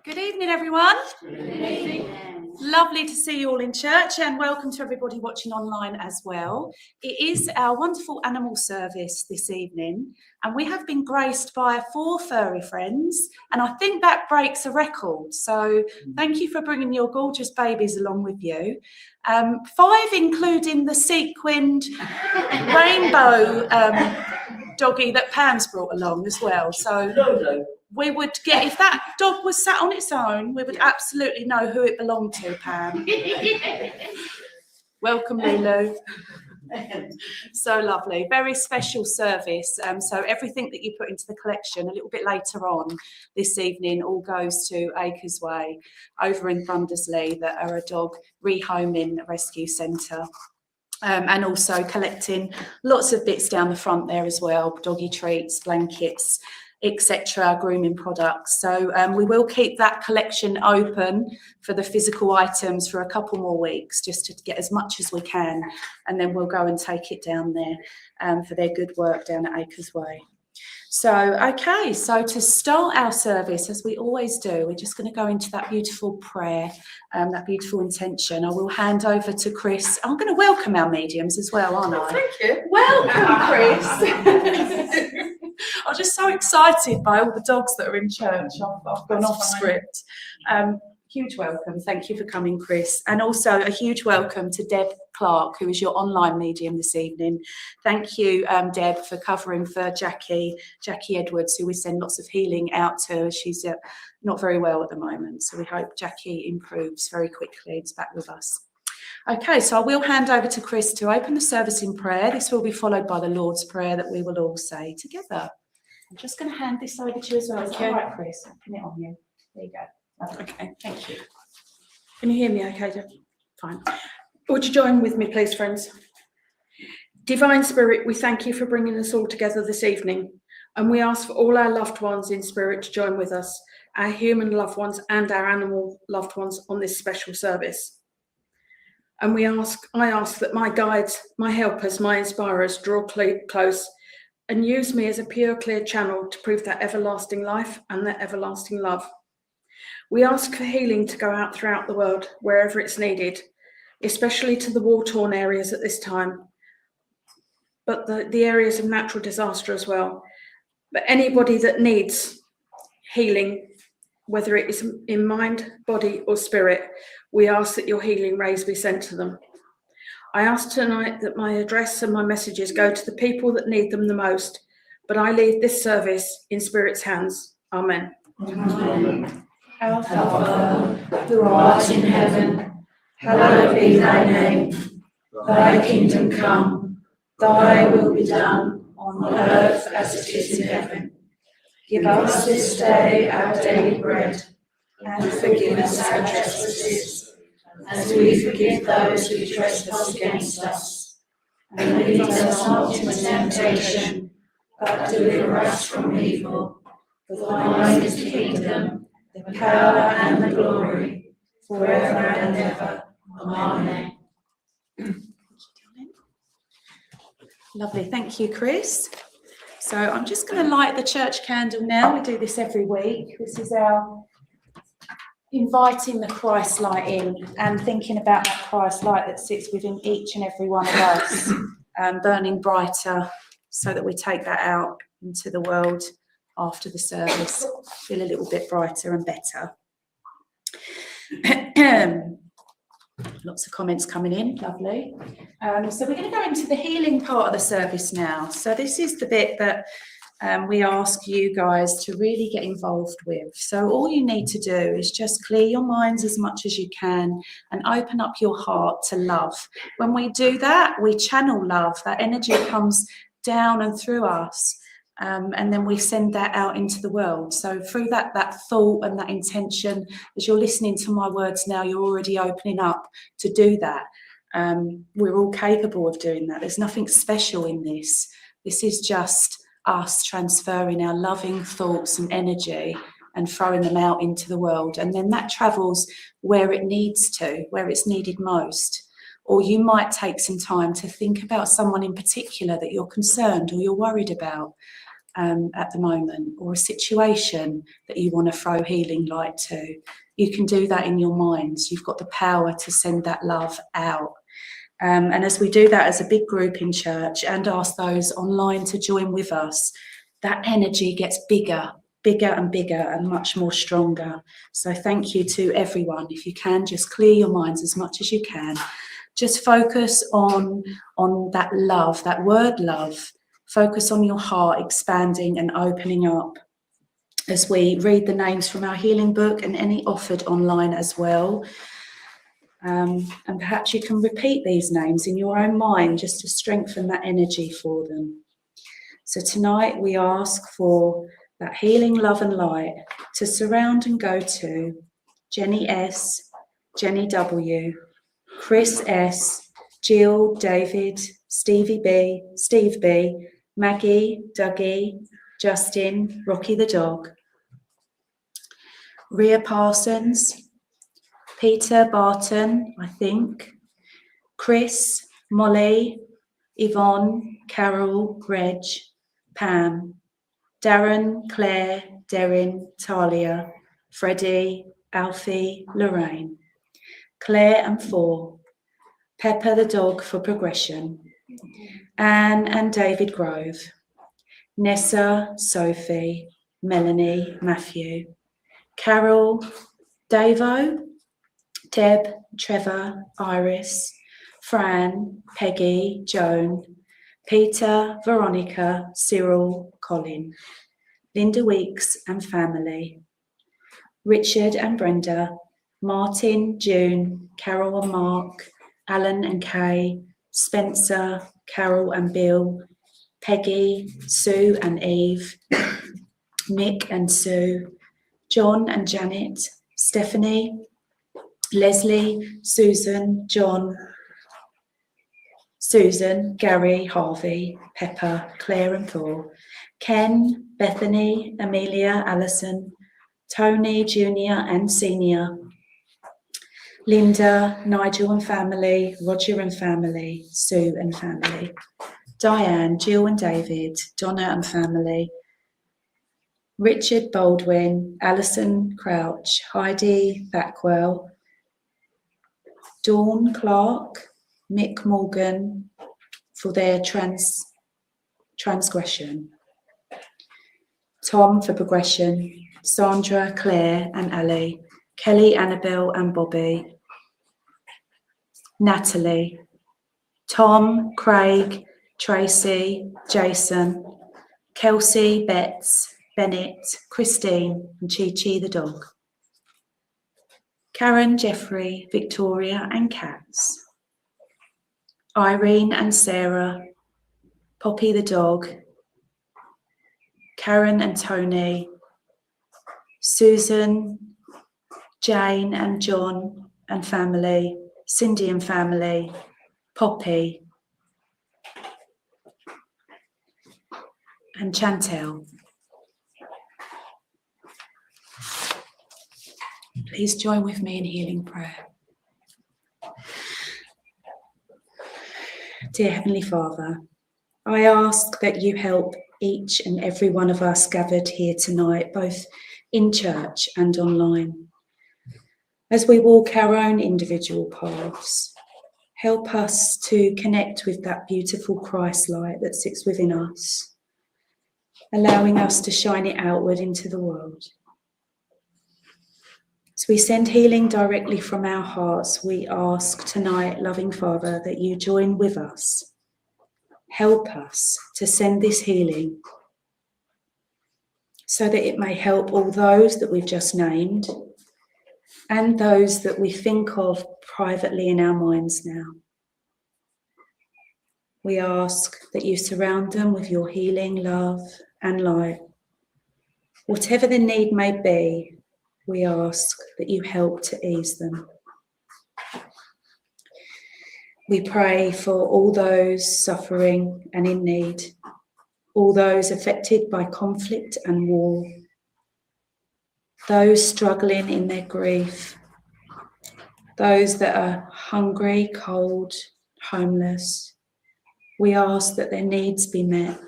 Good evening, everyone. Good evening. Lovely to see you all in church, and welcome to everybody watching online as well. It is our wonderful animal service this evening, and we have been graced by 4 furry friends, and I think that breaks a record. So thank you for bringing your gorgeous babies along with you. 5, including the sequined rainbow doggy that Pam's brought along as well. So we would get, if that dog was sat on its own, we would absolutely know who it belonged to, Pam. Welcome, Lulu. So lovely. Very special service. So everything that you put into the collection a little bit later on this evening all goes to Acres Way over in Thundersley, that are a dog rehoming rescue centre. And also collecting lots of bits down the front there as well, doggy treats, blankets, etc., grooming products. So we will keep that collection open for the physical items for a couple more weeks, just to get as much as we can, and then we'll go and take it down there for their good work down at Acres Way. So, okay, so to start our service, as we always do, we're just going to go into that beautiful prayer, that beautiful intention. I will hand over to Chris. I'm going to welcome our mediums as well, aren't I? Thank you. Welcome, Chris. I'm just so excited by all the dogs that are in church. I've gone off script. Huge welcome. Thank you for coming, Chris. And also a huge welcome to Deb Clarke, who is your online medium this evening. Thank you, Deb, for covering for Jackie Edwards, who we send lots of healing out to. She's not very well at the moment, so we hope Jackie improves very quickly. It's back with us. Okay, so I will hand over to Chris to open the service in prayer. This will be followed by the Lord's Prayer that we will all say together. I'm just going to hand this over to you as well. Is that all right, Chris? I'll pin it on you. There you go. Okay, thank you. Can you hear me okay, Deb? Fine. Would you join with me, please, friends? Divine Spirit, we thank you for bringing us all together this evening, and we ask for all our loved ones in spirit to join with us, our human loved ones and our animal loved ones, on this special service. And I ask that my guides, my helpers, my inspirers draw close and use me as a pure, clear channel to prove that everlasting life and that everlasting love. We ask for healing to go out throughout the world, wherever it's needed, especially to the war-torn areas at this time, but the areas of natural disaster as well. But anybody that needs healing, whether it is in mind, body or spirit, we ask that your healing rays be sent to them. I ask tonight that my address and my messages go to the people that need them the most, but I leave this service in Spirit's hands. Amen. Amen. Our Father, who art in heaven, hallowed be thy name. Thy kingdom come, thy will be done, on earth as it is in heaven. Give us this day our daily bread, and forgive us our trespasses, as we forgive those who trespass against us. And lead us not into temptation, but deliver us from evil. For thine is the kingdom, the power and the glory, forever and ever. Amen. Lovely, thank you, Chris. So I'm just going to light the church candle now. We do this every week. This is our inviting the Christ light in and thinking about that Christ light that sits within each and every one of us, burning brighter, so that we take that out into the world after the service, feel a little bit brighter and better. Lots of comments coming in, lovely. So we're going to go into the healing part of the service now. So this is the bit that we ask you guys to really get involved with. So all you need to do is just clear your minds as much as you can and open up your heart to love. When we do that, we channel love. That energy comes down and through us. And then we send that out into the world. So through that thought and that intention, as you're listening to my words now, you're already opening up to do that. We're all capable of doing that. There's nothing special in this. This is just us transferring our loving thoughts and energy and throwing them out into the world. And then that travels where it needs to, where it's needed most. Or you might take some time to think about someone in particular that you're concerned or you're worried about. at the moment, or a situation that you want to throw healing light to. You can do that in your minds. You've got the power to send that love out. And as we do that as a big group in church and ask those online to join with us, that energy gets bigger and bigger and much more stronger. So thank you to everyone. If you can, just clear your minds as much as you can. Just focus on that love, that word love. Focus on your heart expanding and opening up as we read the names from our healing book and any offered online as well. And perhaps you can repeat these names in your own mind just to strengthen that energy for them. So tonight we ask for that healing love and light to surround and go to Jenny S, Jenny W, Chris S, Jill, David, Stevie B, Steve B, Maggie, Dougie, Justin, Rocky the dog, Rhea Parsons, Peter Barton, I think, Chris, Molly, Yvonne, Carol, Reg, Pam, Darren, Claire, Derrin, Talia, Freddie, Alfie, Lorraine, Claire and 4, Pepper the dog for progression, Anne and David Grove, Nessa, Sophie, Melanie, Matthew, Carol, Davo, Deb, Trevor, Iris, Fran, Peggy, Joan, Peter, Veronica, Cyril, Colin, Linda Weeks and family, Richard and Brenda, Martin, June, Carol and Mark, Alan and Kay, Spencer, Carol and Bill, Peggy, Sue and Eve, Mick and Sue, John and Janet, Stephanie, Leslie, Susan, John, Susan, Gary, Harvey, Pepper, Claire and Paul, Ken, Bethany, Amelia, Alison, Tony, Junior and Senior, Linda, Nigel and family, Roger and family, Sue and family, Diane, Jill and David, Donna and family, Richard Baldwin, Alison Crouch, Heidi Backwell, Dawn Clarke, Mick Morgan for their transgression, Tom for progression, Sandra, Claire and Ali, Kelly, Annabelle and Bobby, Natalie, Tom, Craig, Tracy, Jason, Kelsey, Betts, Bennett, Christine and Chi-Chi the dog, Karen, Jeffrey, Victoria and Cats, Irene and Sarah, Poppy the dog, Karen and Tony, Susan, Jane and John and family, Cindy and family, Poppy and Chantel. Please join with me in healing prayer. Dear Heavenly Father, I ask that you help each and every one of us gathered here tonight, both in church and online. As we walk our own individual paths, help us to connect with that beautiful Christ light that sits within us, allowing us to shine it outward into the world. As we send healing directly from our hearts, we ask tonight, loving Father, that you join with us. Help us to send this healing so that it may help all those that we've just named and those that we think of privately in our minds now. We ask that you surround them with your healing love and light. Whatever the need may be, we ask that you help to ease them. We pray for all those suffering and in need, all those affected by conflict and war, those struggling in their grief, those that are hungry, cold, homeless. We ask that their needs be met.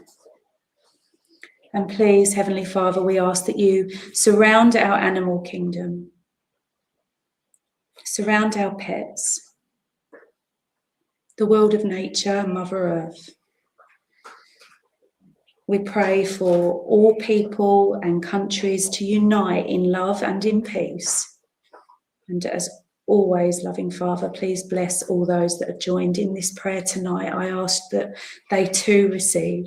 And please, Heavenly Father, we ask that you surround our animal kingdom, surround our pets, the world of nature, Mother Earth. We pray for all people and countries to unite in love and in peace. And as always, loving Father, please bless all those that have joined in this prayer tonight. I ask that they too receive.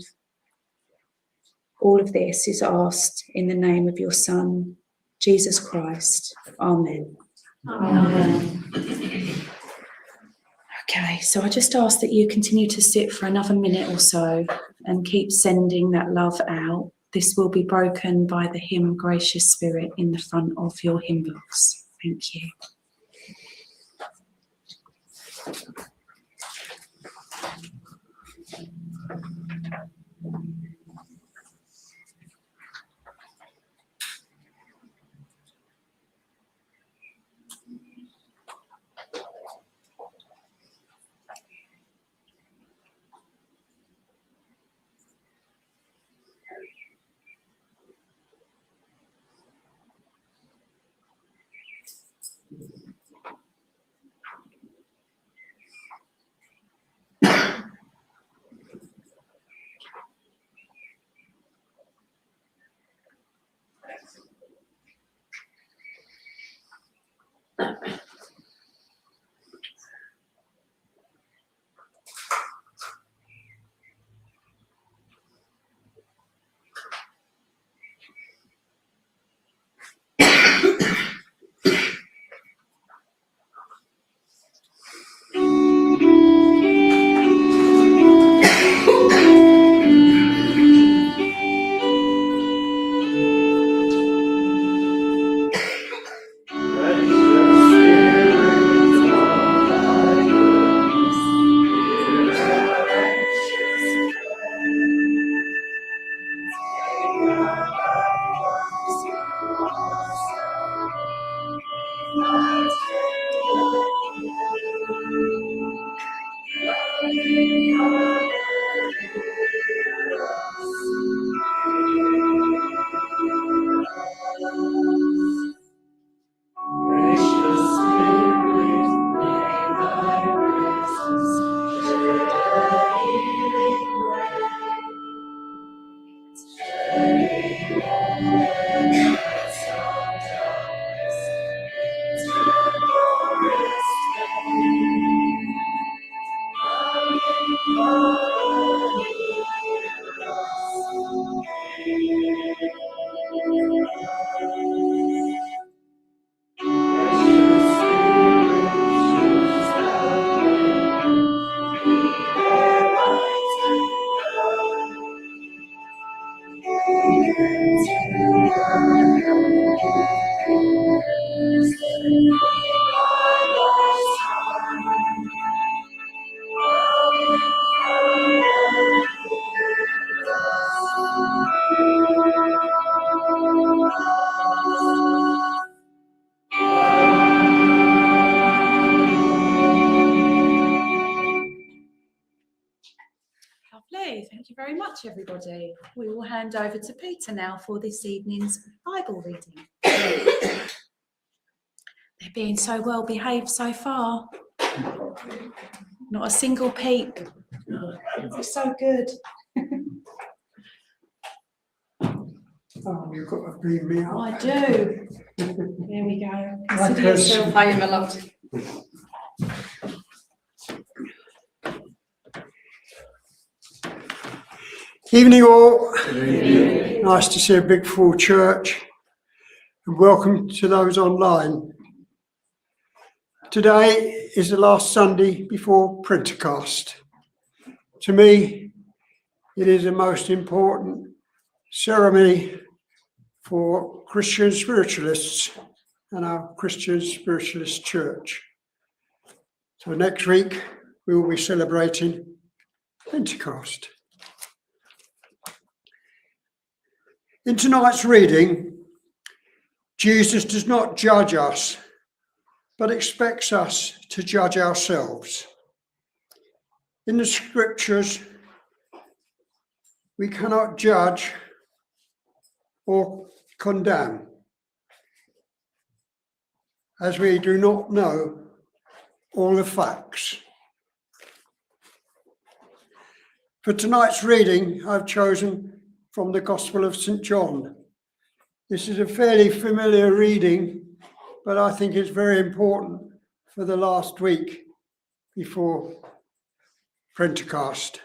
All of this is asked in the name of your Son, Jesus Christ. Amen. Amen. Okay, so I just ask that you continue to sit for another minute or so and keep sending that love out. This will be broken by the hymn Gracious Spirit in the front of your hymn box. Thank you. Lovely, thank you very much, everybody. We will hand over to Peter now for this evening's Bible reading. They're being so well behaved so far. Not a single peep. It's so good. Oh, you've got to bring me up. I do. There we go. Like Consider this. yourself home, my love. Evening all. Nice to see a big full church. And welcome to those online. Today is the last Sunday before Pentecost. To me, it is the most important ceremony for Christian spiritualists and our Christian Spiritualist church. So next week, we will be celebrating Pentecost. In tonight's reading, Jesus does not judge us, but expects us to judge ourselves. In the scriptures, we cannot judge or condemn, as we do not know all the facts. For tonight's reading, I've chosen from the Gospel of St. John. This is a fairly familiar reading, but I think it's very important for the last week before Pentecost,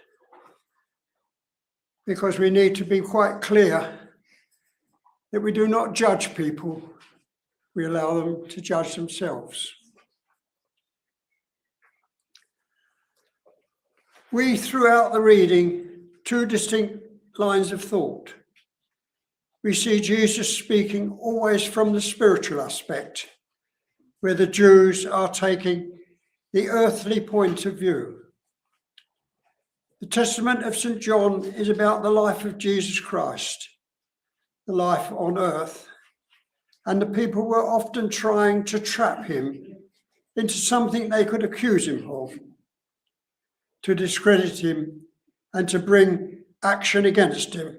because we need to be quite clear that we do not judge people, we allow them to judge themselves. We, throughout the reading, two distinct lines of thought. We see Jesus speaking always from the spiritual aspect, where the Jews are taking the earthly point of view. The Testament of St. John is about the life of Jesus Christ, the life on earth, and the people were often trying to trap him into something they could accuse him of, to discredit him and to bring action against him.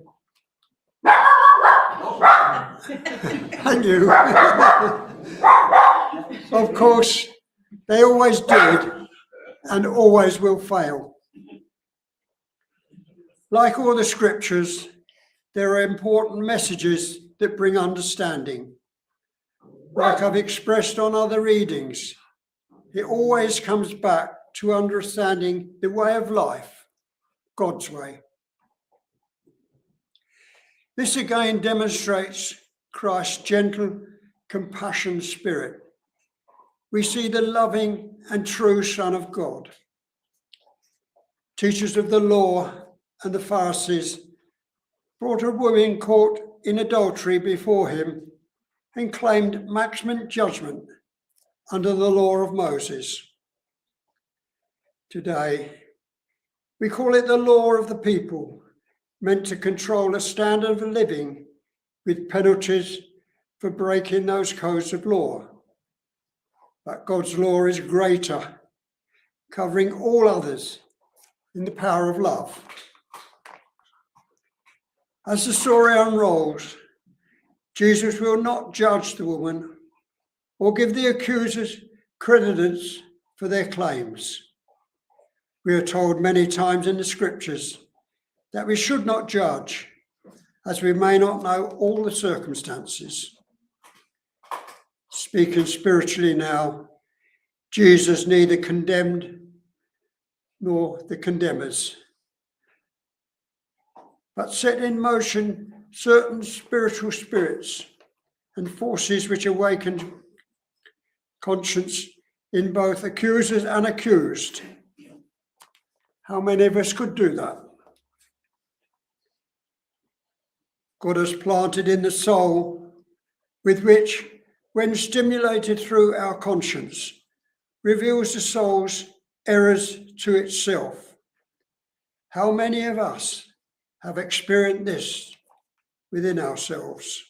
And you. Of course, they always did and always will fail. Like all the scriptures, there are important messages that bring understanding. Like I've expressed on other readings, it always comes back to understanding the way of life, God's way. This again demonstrates Christ's gentle, compassionate spirit. We see the loving and true Son of God. Teachers of the law and the Pharisees brought a woman caught in adultery before him and claimed maximum judgment under the law of Moses. Today, we call it the law of the people, meant to control a standard of living with penalties for breaking those codes of law. But God's law is greater, covering all others in the power of love. As the story unrolls, Jesus will not judge the woman or give the accusers credence for their claims. We are told many times in the scriptures that we should not judge, as we may not know all the circumstances. Speaking spiritually now, Jesus neither condemned nor the condemners, but set in motion certain spiritual spirits and forces which awakened conscience in both accusers and accused. How many of us could do that? God has planted in the soul, with which, when stimulated through our conscience, reveals the soul's errors to itself. How many of us have experienced this within ourselves?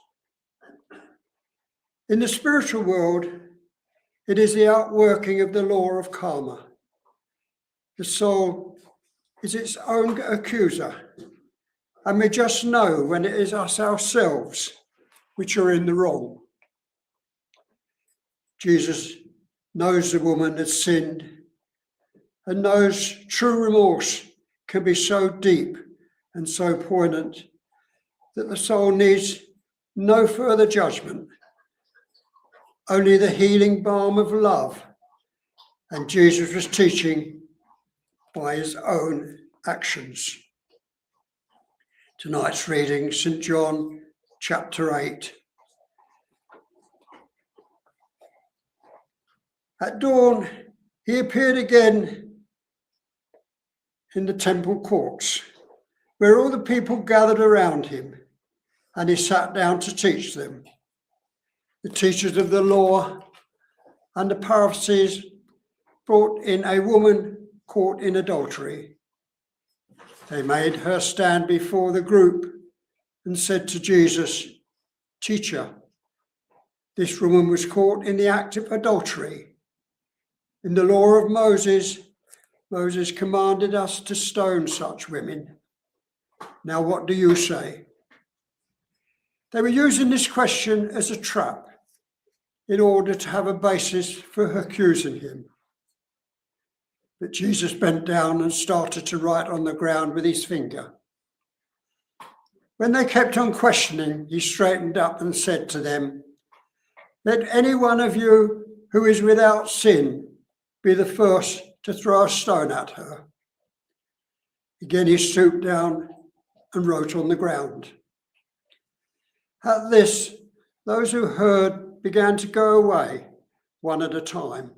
In the spiritual world, it is the outworking of the law of karma. The soul is its own accuser, and we just know when it is us ourselves which are in the wrong. Jesus knows the woman has sinned and knows true remorse can be so deep and so poignant that the soul needs no further judgment, only the healing balm of love. And Jesus was teaching by his own actions. Tonight's reading, St. John chapter 8. At dawn, he appeared again in the temple courts, where all the people gathered around him, and he sat down to teach them. The teachers of the law and the Pharisees brought in a woman caught in adultery. They made her stand before the group and said to Jesus, "Teacher, this woman was caught in the act of adultery. In the law of Moses commanded us to stone such women. Now what do you say?" They were using this question as a trap in order to have a basis for accusing him. But Jesus bent down and started to write on the ground with his finger. When they kept on questioning, he straightened up and said to them, "Let any one of you who is without sin be the first to throw a stone at her." Again he stooped down and wrote on the ground. At this, those who heard began to go away, one at a time,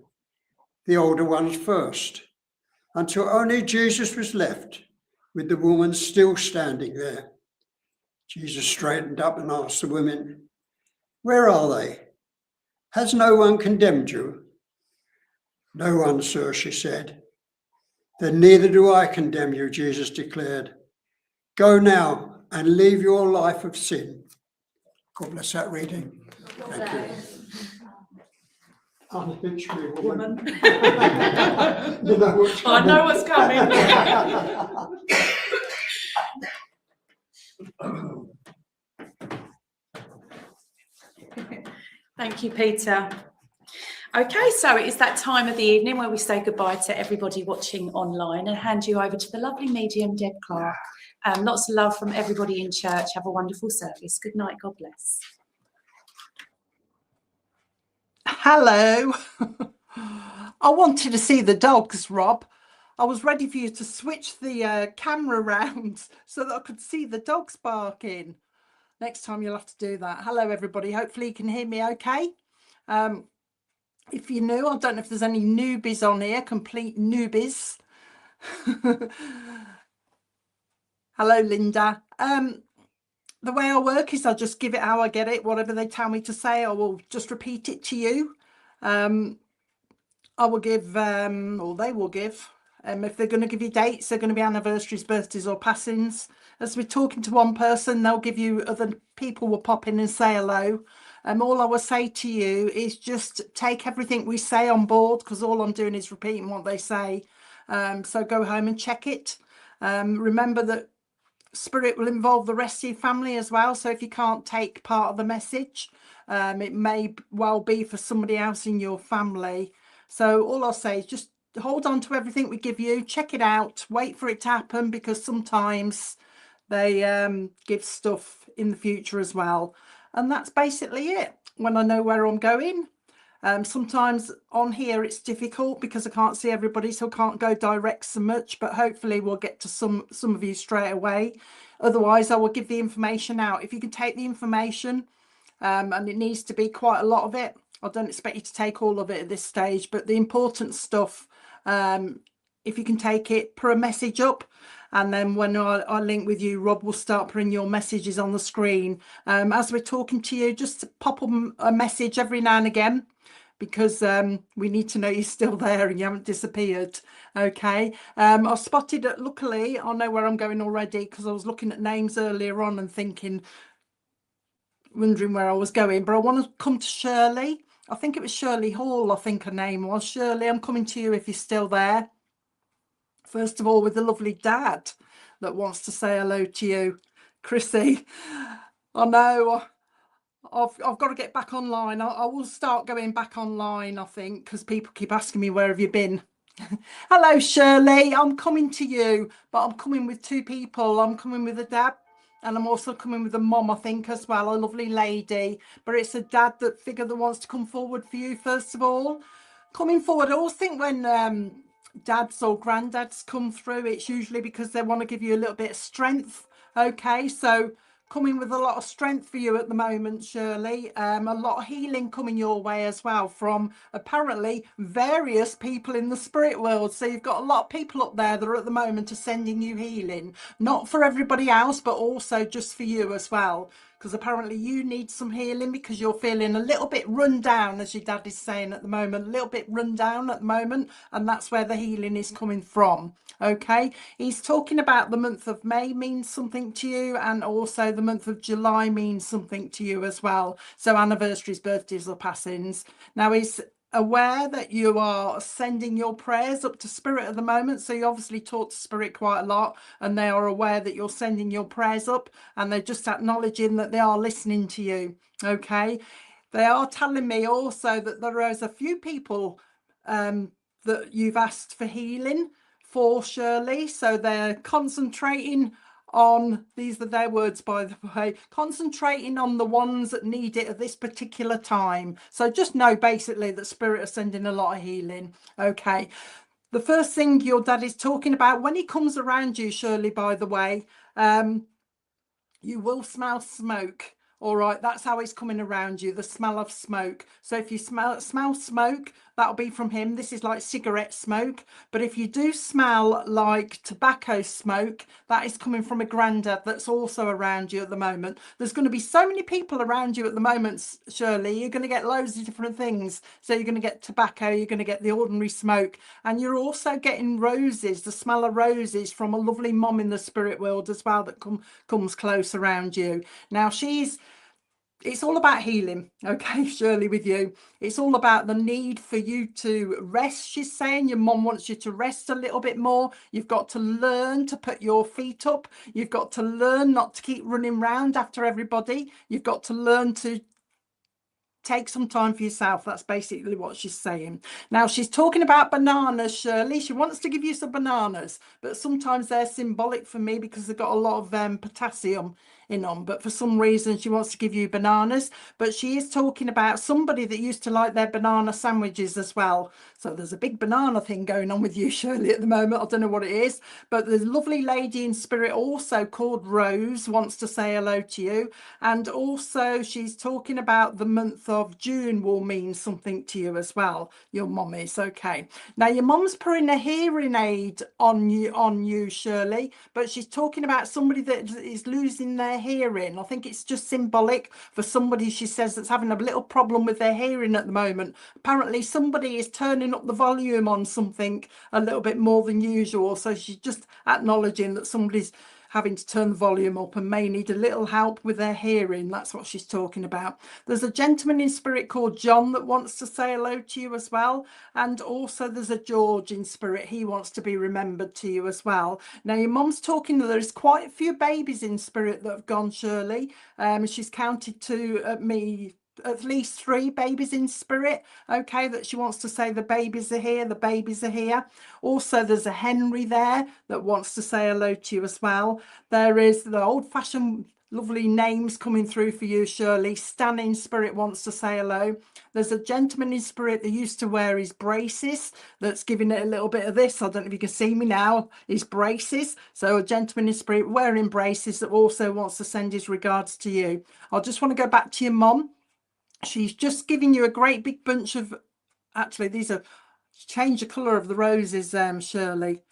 the older ones first, until only Jesus was left, with the woman still standing there. Jesus straightened up and asked the women, "Where are they? Has no one condemned you?" "No one, sir," she said. "Then neither do I condemn you," Jesus declared. "Go now and leave your life of sin." God bless that reading. Thank you. Unhitch me, woman. You know what's I coming. know what's coming. Thank you, Peter. Okay, so it is that time of the evening where we say goodbye to everybody watching online and hand you over to the lovely medium, Deb Clarke. Lots of love from everybody in church. Have a wonderful service. Good night. God bless. Hello. I wanted to see the dogs, Rob. I was ready for you to switch the camera around so that I could see the dogs barking. Next time you'll have to do that. Hello, everybody. Hopefully you can hear me okay. If you're new, I don't know if there's any newbies on here, complete newbies. Hello, Linda. The way I work is I just give it how I get it. Whatever they tell me to say, I will just repeat it to you. I will give, or they will give, if they're going to give you dates, they're going to be anniversaries, birthdays or passings. As we're talking to one person, they'll give you, other people will pop in and say hello. All I will say to you is just take everything we say on board, because all I'm doing is repeating what they say. So go home and check it. Remember that Spirit will involve the rest of your family as well. So if you can't take part of the message, it may well be for somebody else in your family. So all I'll say is just hold on to everything we give you, check it out, wait for it to happen, because sometimes they give stuff in the future as well. And that's basically it. When I know where I'm going, sometimes on here it's difficult because I can't see everybody, so I can't go direct so much, but hopefully we'll get to some of you straight away. Otherwise I will give the information out. If you can take the information, and it needs to be quite a lot of it, I don't expect you to take all of it at this stage, but the important stuff, if you can take it, put a message up, and then when I link with you, Rob will start putting your messages on the screen. As we're talking to you, just pop up a message every now and again, because we need to know you're still there and you haven't disappeared. Okay. I spotted it. Luckily I know where I'm going already, because I was looking at names earlier on and thinking, wondering where I was going, but I want to come to Shirley. I think it was Shirley Hall, I think her name was. Shirley, I'm coming to you if you're still there. First of all, with the lovely dad that wants to say hello to you. Chrissy, I know I've got to get back online. I will start going back online, I think, because people keep asking me, where have you been? Hello, Shirley, I'm coming to you, but I'm coming with two people. I'm coming with a dad, and I'm also coming with a mom, I think, as well, a lovely lady. But it's a dad that figure that wants to come forward for you, first of all. Coming forward, I always think when dads or granddads come through, it's usually because they want to give you a little bit of strength. Okay, so coming with a lot of strength for you at the moment, Shirley. A lot of healing coming your way as well from apparently various people in the spirit world. So you've got a lot of people up there that are at the moment are sending you healing, not for everybody else, but also just for you as well. Because apparently you need some healing, because you're feeling a little bit run down, as your dad is saying at the moment, a little bit run down at the moment, and that's where the healing is coming from. Okay, he's talking about the month of May means something to you, and also the month of July means something to you as well. So anniversaries, birthdays or passings. Now he's aware that you are sending your prayers up to Spirit at the moment. So you obviously talk to Spirit quite a lot, and they are aware that you're sending your prayers up, and they're just acknowledging that they are listening to you. Okay. They are telling me also that there is a few people that you've asked for healing for, Shirley. So they're concentrating on, these are their words by the way, concentrating on the ones that need it at this particular time. So just know basically that Spirit are sending a lot of healing. Okay. The first thing your dad is talking about when he comes around you, Shirley, by the way, you will smell smoke. All right, that's how it's coming around you, the smell of smoke. So if you smell smoke, that'll be from him. This is like cigarette smoke. But if you do smell like tobacco smoke, that is coming from a granddad that's also around you at the moment. There's going to be so many people around you at the moment, Shirley. You're going to get loads of different things. So you're going to get tobacco, you're going to get the ordinary smoke, and you're also getting roses, the smell of roses from a lovely mom in the spirit world as well that comes close around you. Now it's all about healing, okay, Shirley, with you. It's all about the need for you to rest, she's saying. Your mom wants you to rest a little bit more. You've got to learn to put your feet up. You've got to learn not to keep running round after everybody. You've got to learn to take some time for yourself. That's basically what she's saying. Now she's talking about bananas, Shirley. She wants to give you some bananas, but sometimes they're symbolic for me because they've got a lot of potassium in them. But for some reason she wants to give you bananas. But she is talking about somebody that used to like their banana sandwiches as well. So there's a big banana thing going on with you, Shirley, at the moment. I don't know what it is, but there's a lovely lady in spirit also called Rose wants to say hello to you. And also she's talking about the month of June will mean something to you as well. Your mum is. Okay. Now your mum's putting a hearing aid on you, Shirley, but she's talking about somebody that is losing their hearing. I think it's just symbolic for somebody, she says, that's having a little problem with their hearing at the moment. Apparently somebody is turning up the volume on something a little bit more than usual. So she's just acknowledging that somebody's having to turn the volume up and may need a little help with their hearing. That's what she's talking about. There's a gentleman in spirit called John that wants to say hello to you as well. And also there's a George in spirit. He wants to be remembered to you as well. Now your mum's talking, there's quite a few babies in spirit that have gone, Shirley. She's counted to me at least 3 babies in spirit, okay, that she wants to say the babies are here, the babies are here. Also there's a Henry there that wants to say hello to you as well. There is the old-fashioned lovely names coming through for you, Shirley. Stan in spirit wants to say hello. There's a gentleman in spirit that used to wear his braces that's giving it a little bit of this. I don't know if you can see me now, his braces. So a gentleman in spirit wearing braces that also wants to send his regards to you. I just want to go back to your mum. She's just giving you a great big bunch of, actually these are, change the colour of the roses, Shirley.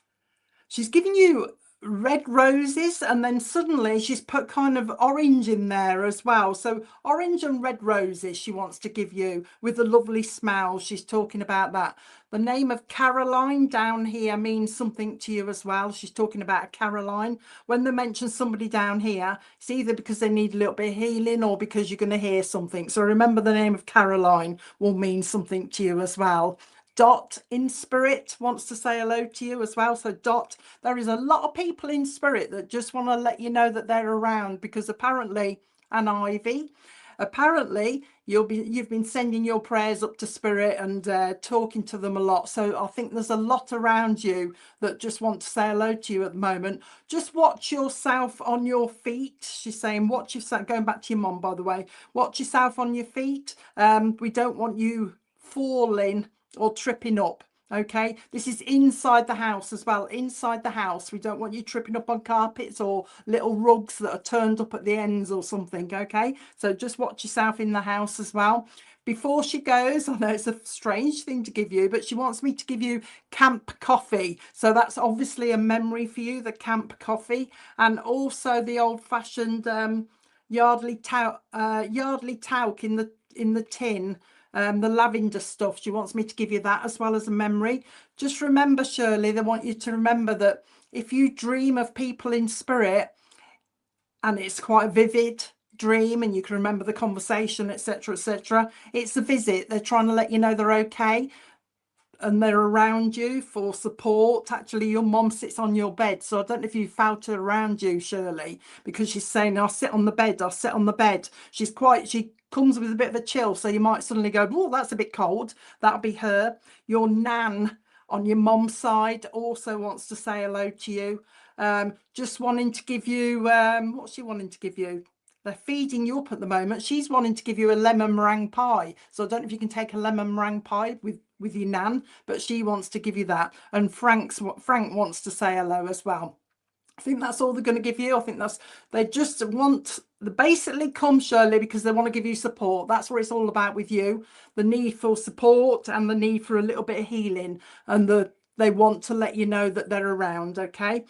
She's giving you red roses and then suddenly she's put kind of orange in there as well. So orange and red roses she wants to give you with a lovely smell. She's talking about that. The name of Caroline down here means something to you as well. She's talking about a Caroline. When they mention somebody down here, it's either because they need a little bit of healing or because you're going to hear something. So remember, the name of Caroline will mean something to you as well. Dot in spirit wants to say hello to you as well. So Dot, there is a lot of people in spirit that just want to let you know that they're around, because apparently, and Ivy, apparently you've been sending your prayers up to spirit and talking to them a lot. So I think there's a lot around you that just want to say hello to you at the moment. Just watch yourself on your feet. She's saying watch yourself, going back to your mom, by the way, watch yourself on your feet. We don't want you falling or tripping up. Okay, this is inside the house as well. Inside the house, we don't want you tripping up on carpets or little rugs that are turned up at the ends or something. Okay, so just watch yourself in the house as well. Before she goes, I know it's a strange thing to give you, but she wants me to give you camp coffee. So that's obviously a memory for you, the camp coffee, and also the old-fashioned Yardley talc in the tin. The lavender stuff. She wants me to give you that as well as a memory. Just remember, Shirley, they want you to remember that if you dream of people in spirit and it's quite vivid, dream and you can remember the conversation, etc., etc. It's a visit. They're trying to let you know they're okay and they're around you for support. Actually, your mom sits on your bed, so I don't know if you felt her around you, Shirley, because she's saying, I'll sit on the bed, I'll sit on the bed. She comes with a bit of a chill, so you might suddenly go, oh, that's a bit cold. That'll be her. Your nan on your mom's side also wants to say hello to you. Just wanting to give you, what's she wanting to give you? They're feeding you up at the moment. She's wanting to give you a lemon meringue pie. So I don't know if you can take a lemon meringue pie with your nan, but she wants to give you that. And Frank wants to say hello as well. I think that's all they're going to give you. I think they basically come, Shirley, because they want to give you support. That's what it's all about with you. The need for support and the need for a little bit of healing. And they want to let you know that they're around, okay?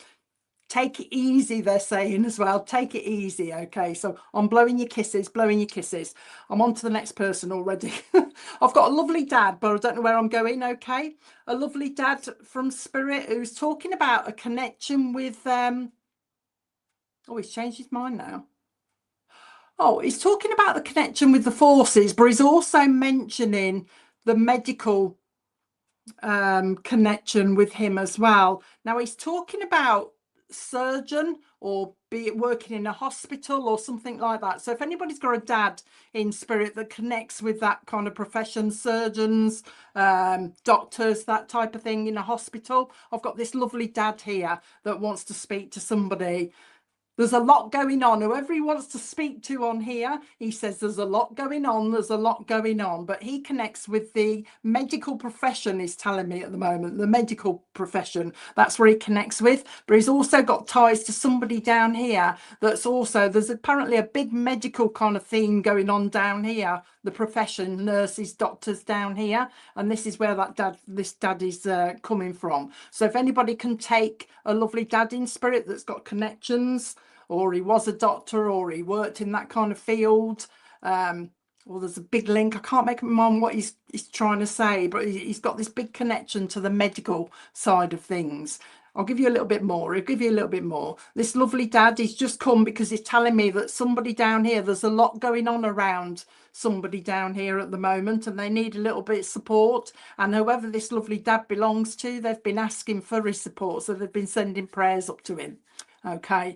Take it easy, they're saying as well. Take it easy, okay? So I'm blowing your kisses, blowing your kisses. I'm on to the next person already. I've got a lovely dad, but I don't know where I'm going, okay? A lovely dad from Spirit who's talking about a connection with... oh, he's changed his mind now. Oh, he's talking about the connection with the forces, but he's also mentioning the medical connection with him as well. Now, he's talking about surgeon or be it working in a hospital or something like that. So if anybody's got a dad in Spirit that connects with that kind of profession, surgeons, doctors, that type of thing in a hospital, I've got this lovely dad here that wants to speak to somebody. There's a lot going on. Whoever he wants to speak to on here, he says there's a lot going on. There's a lot going on. But he connects with the medical profession, he's telling me at the moment. The medical profession, that's where he connects with. But he's also got ties to somebody down here that's also, there's apparently a big medical kind of theme going on down here. The profession, nurses, doctors down here. And this is where this dad is coming from. So if anybody can take a lovely dad in Spirit that's got connections, or he was a doctor, or he worked in that kind of field, or there's a big link. I can't make up my mind what he's trying to say, but he's got this big connection to the medical side of things. I'll give you a little bit more. I'll give you a little bit more. This lovely dad, he's just come because he's telling me that somebody down here, there's a lot going on around somebody down here at the moment, and they need a little bit of support. And whoever this lovely dad belongs to, they've been asking for his support, so they've been sending prayers up to him. Okay,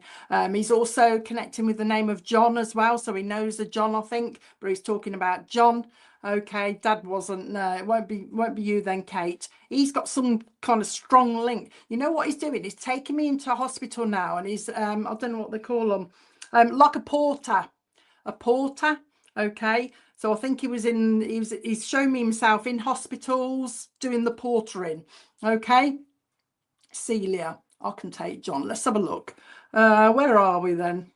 he's also connecting with the name of John as well, so he knows a John, I think, but he's talking about John. Okay, dad wasn't. No, it won't be you then, Kate. He's got some kind of strong link. You know what he's doing? He's taking me into a hospital now, and he's I don't know what they call them, like a porter. Okay, so I think he's shown me himself in hospitals doing the portering. Okay, Celia, I can take John. Let's have a look. Where are we then?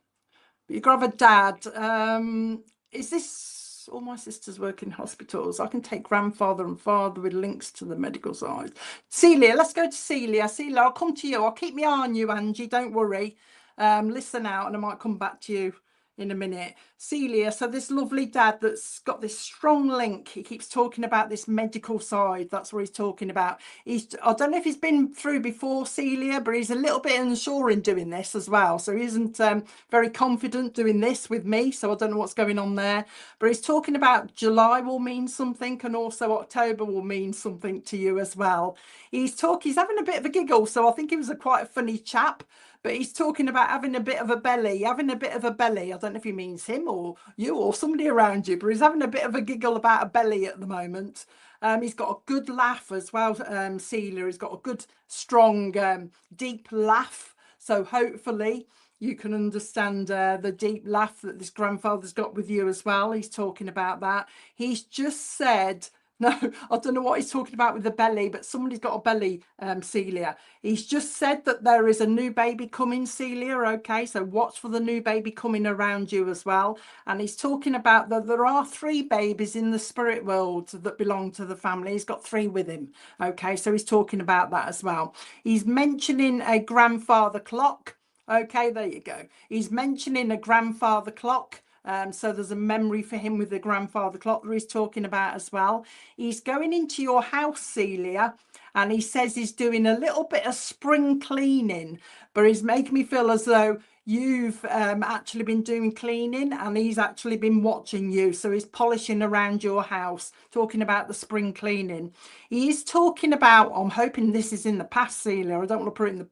You got to have a dad. Is this all my sisters work in hospitals? I can take grandfather and father with links to the medical side. Celia, let's go to Celia. Celia, I'll come to you. I'll keep my eye on you, Angie. Don't worry. Listen out, and I might come back to you in a minute. Celia, so this lovely dad that's got this strong link, he keeps talking about this medical side. That's what he's talking about. I don't know if he's been through before, Celia, but he's a little bit unsure in doing this as well. So he isn't very confident doing this with me. So I don't know what's going on there, but he's talking about July will mean something, and also October will mean something to you as well. He's having a bit of a giggle. So I think he was quite a funny chap. But he's talking about having a bit of a belly. I don't know if he means him or you or somebody around you, but he's having a bit of a giggle about a belly at the moment. He's got a good laugh as well, Celia. He's got a good, strong, deep laugh. So hopefully you can understand the deep laugh that this grandfather's got with you as well. He's talking about that. He's just said... No, I don't know what he's talking about with the belly, but somebody's got a belly, Celia. He's just said that there is a new baby coming, Celia, okay? So watch for the new baby coming around you as well. And he's talking about that there are 3 babies in the spirit world that belong to the family. He's got 3 with him, okay? So he's talking about that as well. He's mentioning a grandfather clock. Okay, there you go. He's mentioning a grandfather clock. So there's a memory for him with the grandfather clock that he's talking about as well. He's going into your house, Celia, and he says he's doing a little bit of spring cleaning, but he's making me feel as though you've actually been doing cleaning and he's actually been watching you. So he's polishing around your house, talking about the spring cleaning. He is talking about, I'm hoping this is in the past, Celia, I don't want to put it in the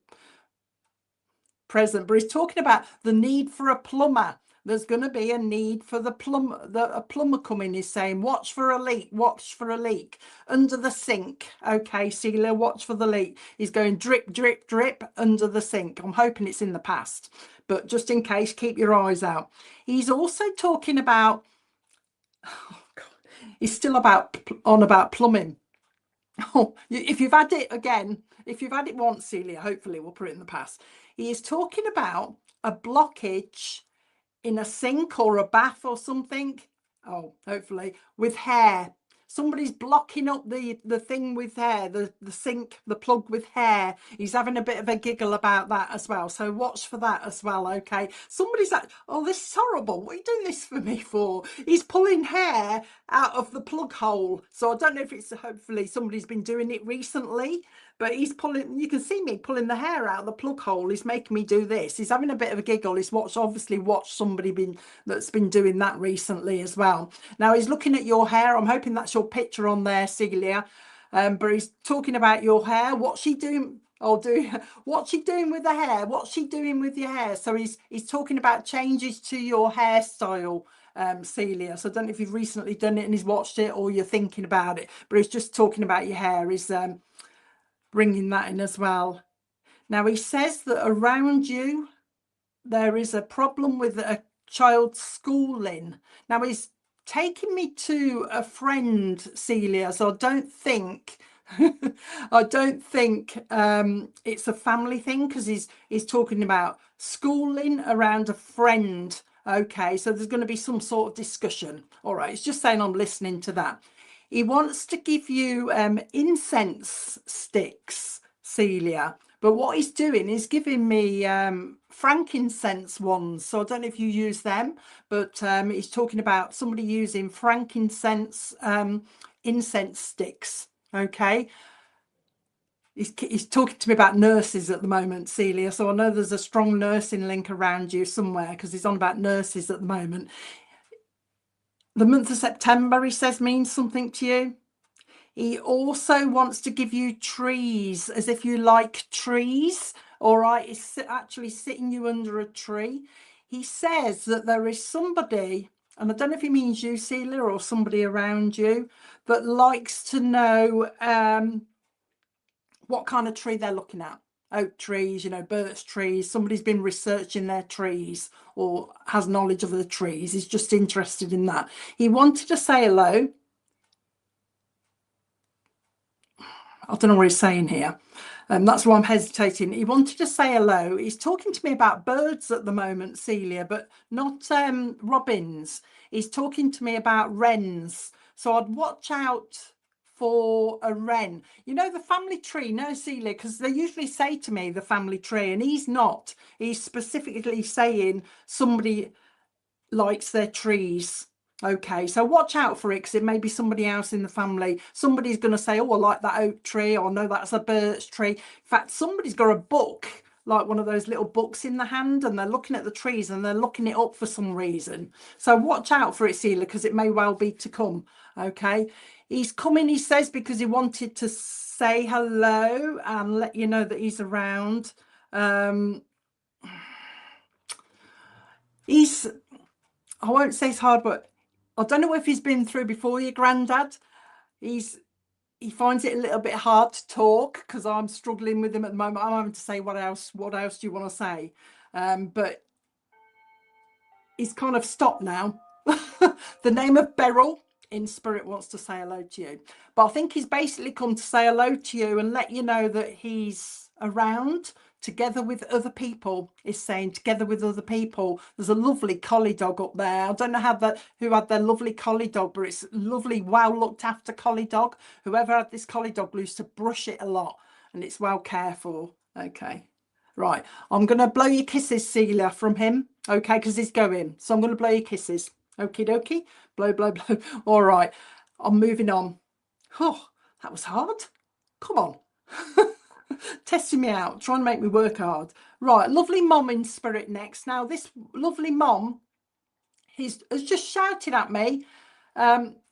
present, but he's talking about the need for a plumber. There's going to be a need for a plumber coming. He's saying, watch for a leak, watch for a leak under the sink. Okay, Celia, watch for the leak. He's going drip, drip, drip under the sink. I'm hoping it's in the past, but just in case, keep your eyes out. He's also talking about, oh God, he's still on about plumbing. Oh, if you've had it again, if you've had it once, Celia, hopefully we'll put it in the past. He is talking about a blockage in a sink or a bath or something. Oh, hopefully with hair. Somebody's blocking up the thing with hair, the sink, the plug with hair. He's having a bit of a giggle about that as well. So watch for that as well, okay? Somebody's like, oh, this is horrible. What are you doing this for me for? He's pulling hair out of the plug hole. So I don't know if it's, hopefully somebody's been doing it recently, but he's pulling, you can see me pulling the hair out of the plug hole. He's making me do this. He's having a bit of a giggle. He's obviously watched somebody that's been doing that recently as well. Now he's looking at your hair. I'm hoping that's your picture on there, Celia. But he's talking about your hair. What's she doing? What's she doing with the hair? What's she doing with your hair? So he's talking about changes to your hairstyle, Celia. So I don't know if you've recently done it and he's watched it or you're thinking about it, but he's just talking about your hair. He's bringing that in as well. Now he says that around you there is a problem with a child's schooling. Now he's taking me to a friend, Celia, so I don't think it's a family thing, because he's talking about schooling around a friend. Okay, so there's going to be some sort of discussion. All right, it's just saying I'm listening to that. He wants to give you incense sticks, Celia, but what he's doing is giving me frankincense ones. So I don't know if you use them, but he's talking about somebody using frankincense incense sticks. Okay. He's talking to me about nurses at the moment, Celia. So I know there's a strong nursing link around you somewhere, because he's on about nurses at the moment. The month of September, he says, means something to you. He also wants to give you trees, as if you like trees. All right, he's actually sitting you under a tree. He says that there is somebody, and I don't know if he means you, Celia, or somebody around you, that likes to know what kind of tree they're looking at. Oak trees, birch trees. Somebody's been researching their trees or has knowledge of the trees. He's just interested in that. He wanted to say hello. I don't know what he's saying here. That's why I'm hesitating. He wanted to say hello. He's talking to me about birds at the moment, Celia, but not robins. He's talking to me about wrens. So I'd watch out for a wren. The family tree. No, Celia, because they usually say to me the family tree, and he's not. He's specifically saying somebody likes their trees. Okay, so watch out for it, because it may be somebody else in the family. Somebody's going to say, oh, I like that oak tree, or no, that's a birch tree. In fact, somebody's got a book, like one of those little books in the hand, and they're looking at the trees and they're looking it up for some reason. So watch out for it, Celia, because it may well be to come. Okay, he's coming, he says, because he wanted to say hello and let you know that he's around. I won't say it's hard, but I don't know if he's been through before, your granddad. He finds it a little bit hard to talk, because I'm struggling with him at the moment. I'm having to say, what else do you want to say? But he's kind of stopped now. The name of Beryl in spirit wants to say hello to you. But I think he's basically come to say hello to you and let you know that he's around, together with other people. Is saying together with other people. There's a lovely collie dog up there. I don't know who had their lovely collie dog, but it's lovely, well looked after collie dog. Whoever had this collie dog used to brush it a lot, and it's well cared for. Okay, right, I'm gonna blow you kisses, Celia, from him. Okay, because he's going, so I'm gonna blow you kisses. Okie dokie, blow, blow, blow. All right, I'm moving on. Oh, that was hard. Come on. testing me out, trying to make me work hard. Right, lovely mom in spirit next. Now, this lovely mom has just shouted at me,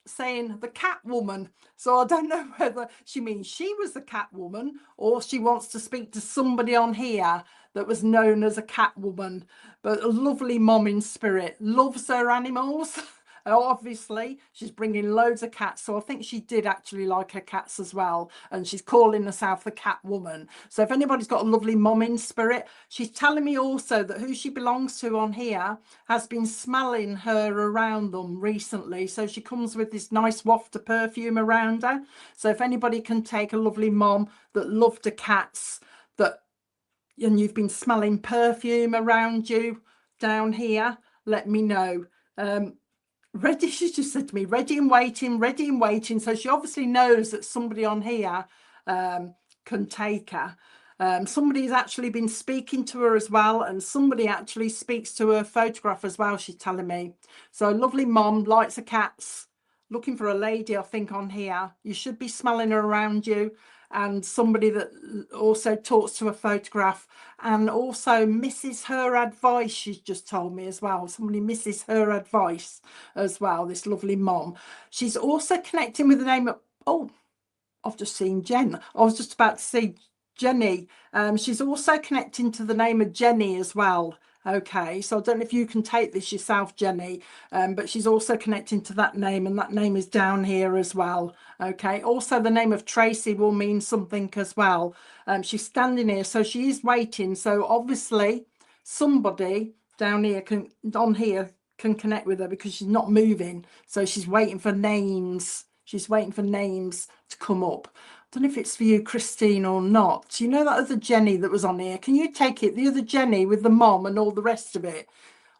saying the cat woman. So I don't know whether she means she was the cat woman or she wants to speak to somebody on here that was known as a cat woman. But a lovely mom in spirit, loves her animals. Obviously, she's bringing loads of cats, so I think she did actually like her cats as well, and she's calling herself the cat woman. So if anybody's got a lovely mom in spirit, she's telling me also that who she belongs to on here has been smelling her around them recently, so she comes with this nice waft of perfume around her. So if anybody can take a lovely mom that loved her cats, that and you've been smelling perfume around you down here, let me know. Ready, she just said to me, ready and waiting, ready and waiting. So she obviously knows that somebody on here can take her. Somebody's actually been speaking to her as well, and somebody actually speaks to her photograph as well, she's telling me. So lovely mom, likes her cats, looking for a lady, I think, on here. You should be smelling her around you, and somebody that also talks to a photograph and also misses her advice, she's just told me as well. Somebody misses her advice as well, this lovely mom. She's also connecting with the name of, oh, I've just seen Jen. I was just about to see Jenny. She's also connecting to the name of Jenny as well. Okay, so I don't know if you can take this yourself, Jenny, but she's also connecting to that name, and that name is down here as well. Okay, also the name of Tracy will mean something as well. She's standing here, so she is waiting. So obviously somebody down here can connect with her because she's not moving. So she's waiting for names. She's waiting for names to come up. I don't know if it's for you, Christine, or not. You know that other Jenny that was on here? Can you take it? The other Jenny with the mom and all the rest of it?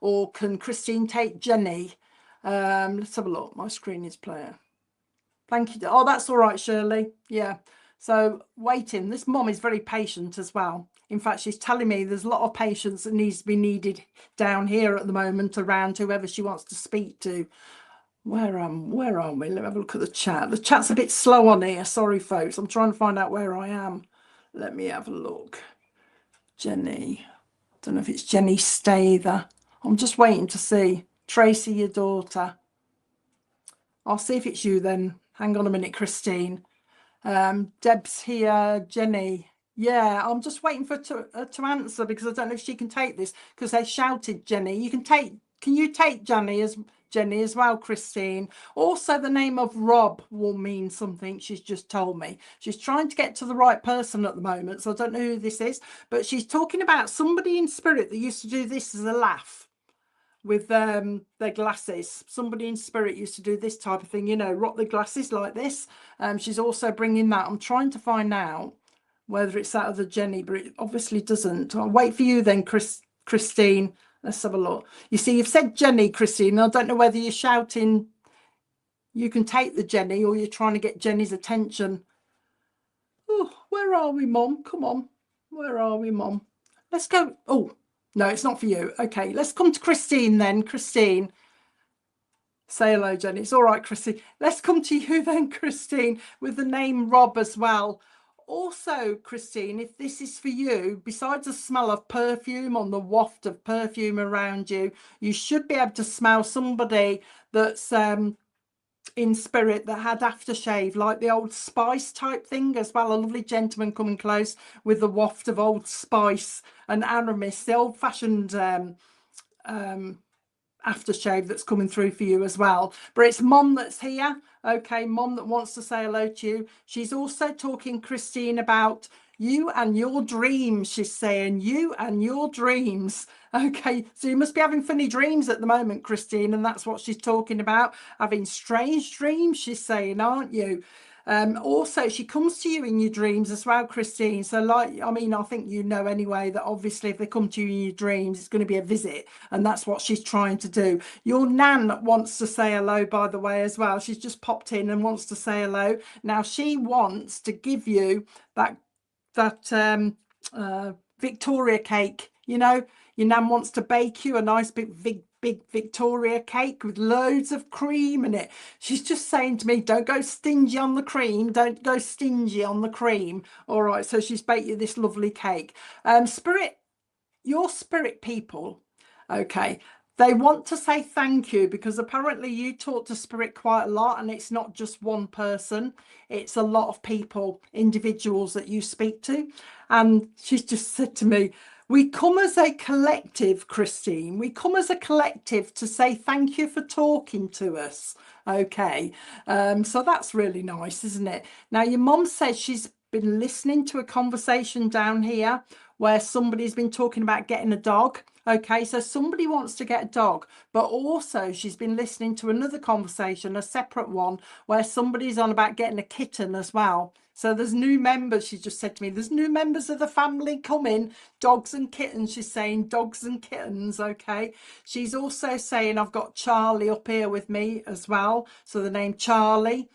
Or can Christine take Jenny? Let's have a look. My screen is playing. Thank you. Oh, that's all right, Shirley. Yeah. So waiting. This mom is very patient as well. In fact, she's telling me there's a lot of patience that needs to be needed down here at the moment around whoever she wants to speak to. Where are we? Let me have a look at the chat. The chat's a bit slow on here. Sorry, folks. I'm trying to find out where I am. Let me have a look. Jenny. I don't know if it's Jenny Stather. I'm just waiting to see. Tracy, your daughter. I'll see if it's you then. Hang on a minute, Christine. Deb's here. Jenny. Yeah, I'm just waiting for her to answer because I don't know if she can take this because they shouted Jenny. Can you take Jenny as well, Christine? Also, the name of Rob will mean something. She's just told me. She's trying to get to the right person at the moment, so I don't know who this is, but she's talking about somebody in spirit that used to do this as a laugh with their glasses. Somebody in spirit used to do this type of thing, you know, rock the glasses like this. She's also bringing that. I'm trying to find out whether it's that other Jenny, but it obviously doesn't. I'll wait for you then, Christine. Let's have a look. You see, you've said Jenny, Christine. I don't know whether you're shouting, you can take the Jenny, or you're trying to get Jenny's attention. Oh, where are we, Mom? Come on. Where are we, Mom? Let's go. Oh, no, it's not for you. Okay, let's come to Christine then. Christine. Say hello, Jenny. It's all right, Christine. Let's come to you then, Christine, with the name Rob as well. Also, Christine, if this is for you, besides the smell of perfume on the waft of perfume around you, you should be able to smell somebody that's in spirit that had aftershave, like the Old Spice type thing as well. A lovely gentleman coming close with the waft of Old Spice and Aramis, the old-fashioned aftershave that's coming through for you as well. But it's Mom that's here. Okay, Mom that wants to say hello to you. She's also talking, Christine, about you and your dreams. She's saying you and your dreams. Okay, so you must be having funny dreams at the moment, Christine, and that's what she's talking about. Having strange dreams, she's saying, aren't you? Also, she comes to you in your dreams as well, Christine. So, like, I mean, I think you know anyway that obviously if they come to you in your dreams, it's going to be a visit, and that's what she's trying to do. Your nan wants to say hello, by the way, as well. She's just popped in and wants to say hello. Now, she wants to give you that Victoria cake. You know, your nan wants to bake you a nice big big Victoria cake with loads of cream in it. She's just saying to me, don't go stingy on the cream. Don't go stingy on the cream. All right. So she's baked you this lovely cake. Your spirit people, okay, they want to say thank you because apparently you talk to spirit quite a lot, and it's not just one person, it's a lot of people, individuals that you speak to. And she's just said to me, we come as a collective, Christine, we come as a collective to say thank you for talking to us. Okay, so that's really nice, isn't it? Now your mum says she's been listening to a conversation down here where somebody's been talking about getting a dog. Okay, so somebody wants to get a dog, but also she's been listening to another conversation, a separate one, where somebody's on about getting a kitten as well. So there's new members. She just said to me, there's new members of the family coming, dogs and kittens. She's saying dogs and kittens. Okay, she's also saying I've got Charlie up here with me as well. So the name Charlie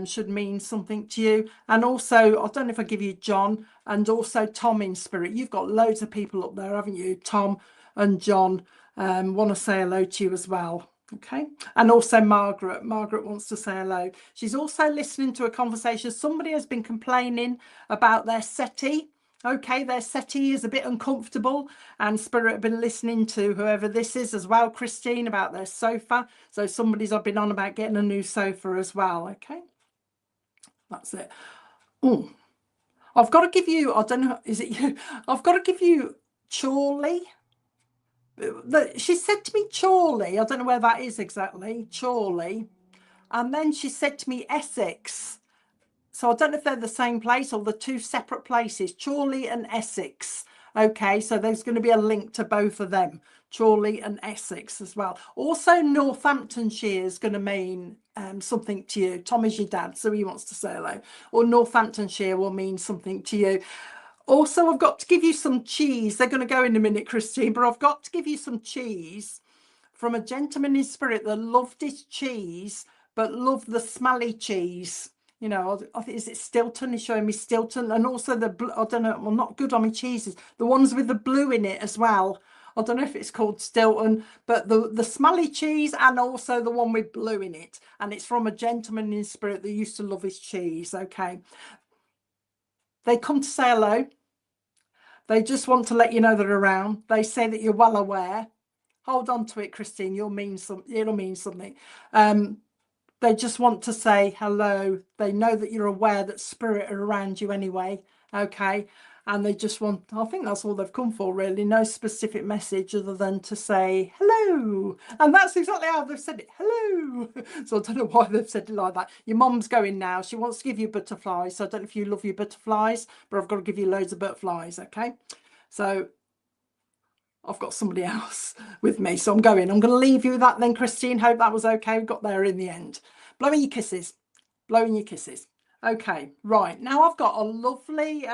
should mean something to you. And also, I don't know if I give you John and also Tom in spirit. You've got loads of people up there, haven't you? Tom and John want to say hello to you as well. Okay, and also Margaret wants to say hello. She's also listening to a conversation. Somebody has been complaining about their settee. Okay, their settee is a bit uncomfortable, and spirit have been listening to whoever this is as well, Christine, about their sofa. So somebody's been on about getting a new sofa as well. Okay, that's it. Oh, I've got to give you, I don't know, is it you? I've got to give you Chorley. She said to me Chorley, I don't know where that is exactly, Chorley. And then she said to me Essex. So I don't know if they're the same place or the two separate places, Chorley and Essex. Okay, so there's going to be a link to both of them, Chorley and Essex as well. Also, Northamptonshire is going to mean something to you. Tom is your dad, so he wants to say hello. Or Northamptonshire will mean something to you. Also, I've got to give you some cheese. They're going to go in a minute, Christine, but I've got to give you some cheese from a gentleman in spirit that loved his cheese, but loved the smelly cheese. You know, I think, is it Stilton? He's showing me Stilton. And also the, I don't know, well, not good on my cheeses. The ones with the blue in it as well. I don't know if it's called Stilton, but the smelly cheese and also the one with blue in it. And it's from a gentleman in spirit that used to love his cheese. Okay. They come to say hello. They just want to let you know they're around. They say that you're well aware. Hold on to it, Christine. It'll mean something. They just want to say hello. They know that you're aware that spirit are around you anyway. Okay. And they just want, I think that's all they've come for, really. No specific message other than to say hello. And that's exactly how they've said it. Hello. So I don't know why they've said it like that. Your mum's going now. She wants to give you butterflies. So I don't know if you love your butterflies, but I've got to give you loads of butterflies. Okay. So I've got somebody else with me. So I'm going to leave you with that then, Christine. Hope that was okay. We got there in the end. Blowing your kisses. Blowing your kisses. Okay, right. Now I've got a lovely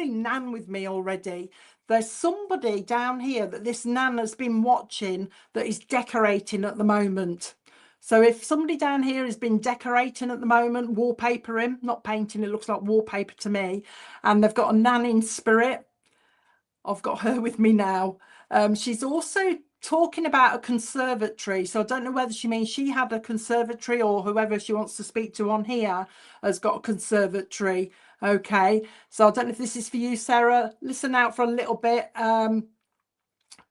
nan with me already. There's somebody down here that this nan has been watching that is decorating at the moment. So if somebody down here has been decorating at the moment, wallpapering, not painting, it looks like wallpaper to me, and they've got a nan in spirit, I've got her with me now. She's also talking about a conservatory. So I don't know whether she means she had a conservatory or whoever she wants to speak to on here has got a conservatory. Okay. So I don't know if this is for you, Sarah. Listen out for a little bit.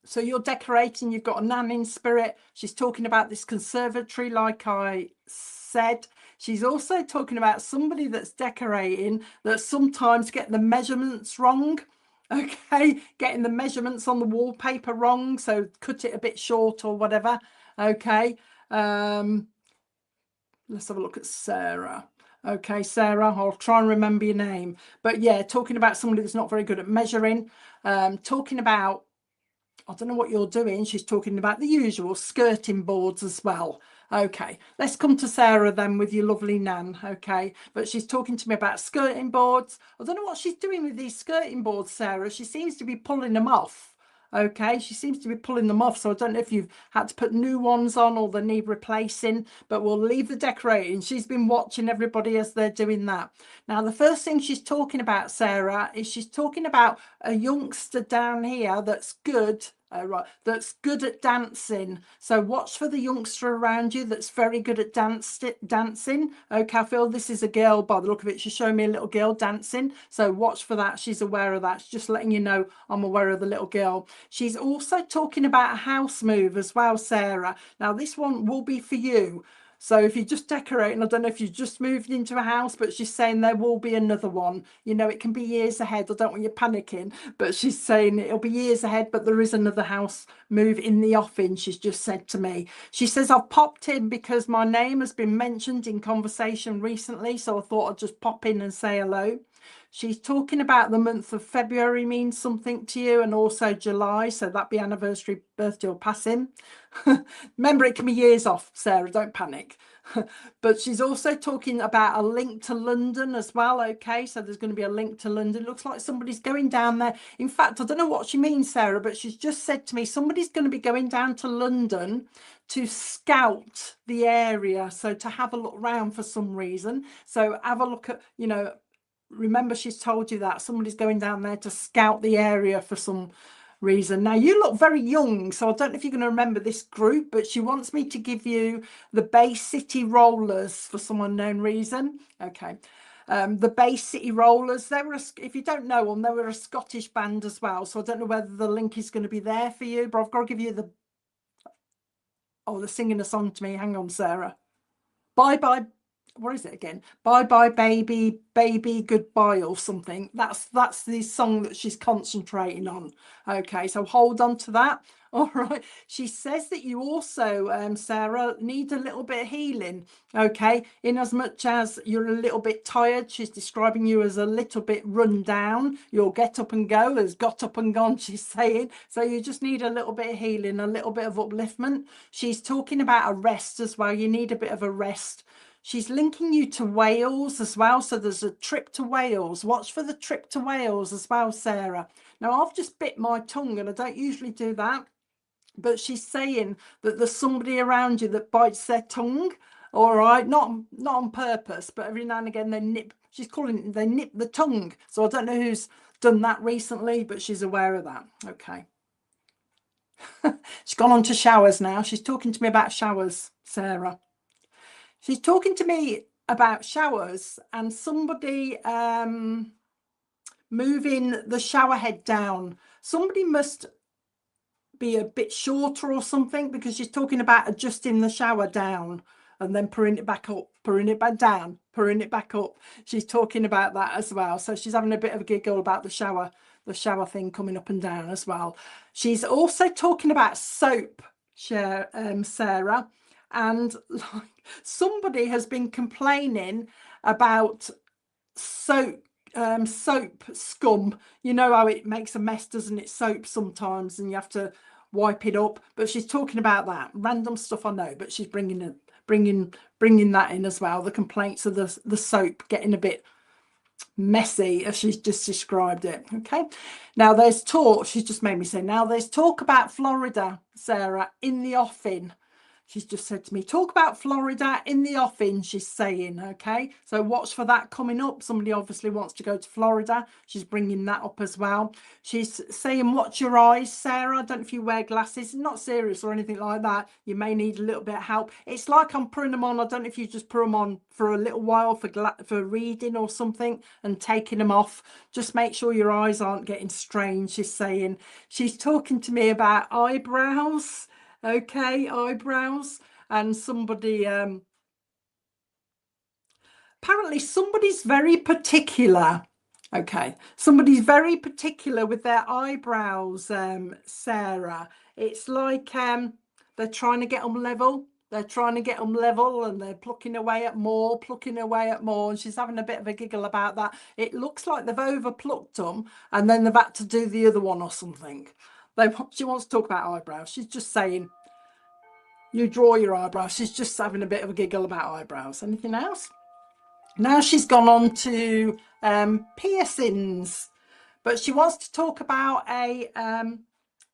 So you're decorating, you've got a nan in spirit. She's talking about this conservatory, like I said. She's also talking about somebody that's decorating that sometimes get the measurements wrong. Okay, getting the measurements on the wallpaper wrong, so cut it a bit short or whatever. Okay, let's have a look at Sarah. Okay, Sarah, I'll try and remember your name. But yeah, talking about somebody that's not very good at measuring, talking about, I don't know what you're doing. She's talking about the usual skirting boards as well. Okay, let's come to Sarah then with your lovely nan. Okay, but she's talking to me about skirting boards. I don't know what she's doing with these skirting boards, Sarah. She seems to be pulling them off. Okay, she seems to be pulling them off. So I don't know if you've had to put new ones on or they need replacing, but we'll leave the decorating. She's been watching everybody as they're doing that. Now, the first thing she's talking about, Sarah, is she's talking about a youngster down here that's good Right, that's good at dancing. So watch for the youngster around you that's very good at dancing. Okay, I feel this is a girl by the look of it. She's showing me a little girl dancing. So watch for that. She's aware of that. She's just letting you know I'm aware of the little girl. She's also talking about a house move as well, Sarah. Now this one will be for you. So if you're just decorating, I don't know if you just moved into a house, but she's saying there will be another one. You know, it can be years ahead. I don't want you panicking, but she's saying it'll be years ahead, but there is another house move in the offing, she's just said to me. She says, I've popped in because my name has been mentioned in conversation recently, so I thought I'd just pop in and say hello. She's talking about the month of February means something to you, and also July, so that'd be anniversary, birthday or passing. Remember, it can be years off, Sarah, don't panic. But she's also talking about a link to London as well. Okay, so there's going to be a link to London. Looks like somebody's going down there. In fact, I don't know what she means, Sarah, but she's just said to me somebody's going to be going down to London to scout the area, so to have a look around for some reason. So have a look at, you know, remember she's told you that somebody's going down there to scout the area for some reason. Now you look very young, so I don't know if you're going to remember this group, but she wants me to give you the Bay City Rollers for some unknown reason. Okay, the Bay City Rollers, they were if you don't know them, they were a Scottish band as well, so I don't know whether the link is going to be there for you, but I've got to give you the they're singing a song to me. Hang on, Sarah. Bye bye, what is it again? Bye bye baby, baby goodbye, or something. That's the song that she's concentrating on. Okay, so hold on to that. All right, she says that you also, Sarah, need a little bit of healing. Okay, in as much as you're a little bit tired, she's describing you as a little bit run down. Your get up and go has got up and gone, she's saying. So you just need a little bit of healing, a little bit of upliftment. She's talking about a rest as well. You need a bit of a rest. She's linking you to Wales as well. So there's a trip to Wales. Watch for the trip to Wales as well, Sarah. Now, I've just bit my tongue and I don't usually do that. But she's saying that there's somebody around you that bites their tongue. All right. Not on purpose, but every now and again they nip. She's calling it, they nip the tongue. So I don't know who's done that recently, but she's aware of that. Okay. She's gone on to showers now. She's talking to me about showers, Sarah. She's talking to me about showers and somebody moving the shower head down. Somebody must be a bit shorter or something, because she's talking about adjusting the shower down and then putting it back up, putting it back down, putting it back up. She's talking about that as well. So she's having a bit of a giggle about the shower thing coming up and down as well. She's also talking about soap, Sarah, and like somebody has been complaining about soap scum. You know how it makes a mess, doesn't it, soap sometimes, and you have to wipe it up. But she's talking about that random stuff, I know, but she's bringing that in as well, the complaints of the soap getting a bit messy, as she's just described it. Okay, now there's talk, she's just made me say, now there's talk about Florida, Sarah, in the offing. She's just said to me, talk about Florida in the offing, she's saying. Okay, so watch for that coming up. Somebody obviously wants to go to Florida. She's bringing that up as well. She's saying, watch your eyes, Sarah. I don't know if you wear glasses. Not serious or anything like that. You may need a little bit of help. It's like I'm putting them on. I don't know if you just put them on for a little while for reading or something and taking them off. Just make sure your eyes aren't getting strange, she's saying. She's talking to me about eyebrows. Okay, eyebrows, and somebody apparently somebody's very particular. Okay, somebody's very particular with their eyebrows, Sarah. It's like they're trying to get them level. They're trying to get them level and they're plucking away at more, and she's having a bit of a giggle about that. It looks like they've over plucked them and then they've had to do the other one or something. She wants to talk about eyebrows. She's just saying, you draw your eyebrows. She's just having a bit of a giggle about eyebrows. Anything else? Now she's gone on to piercings, but she wants to talk about a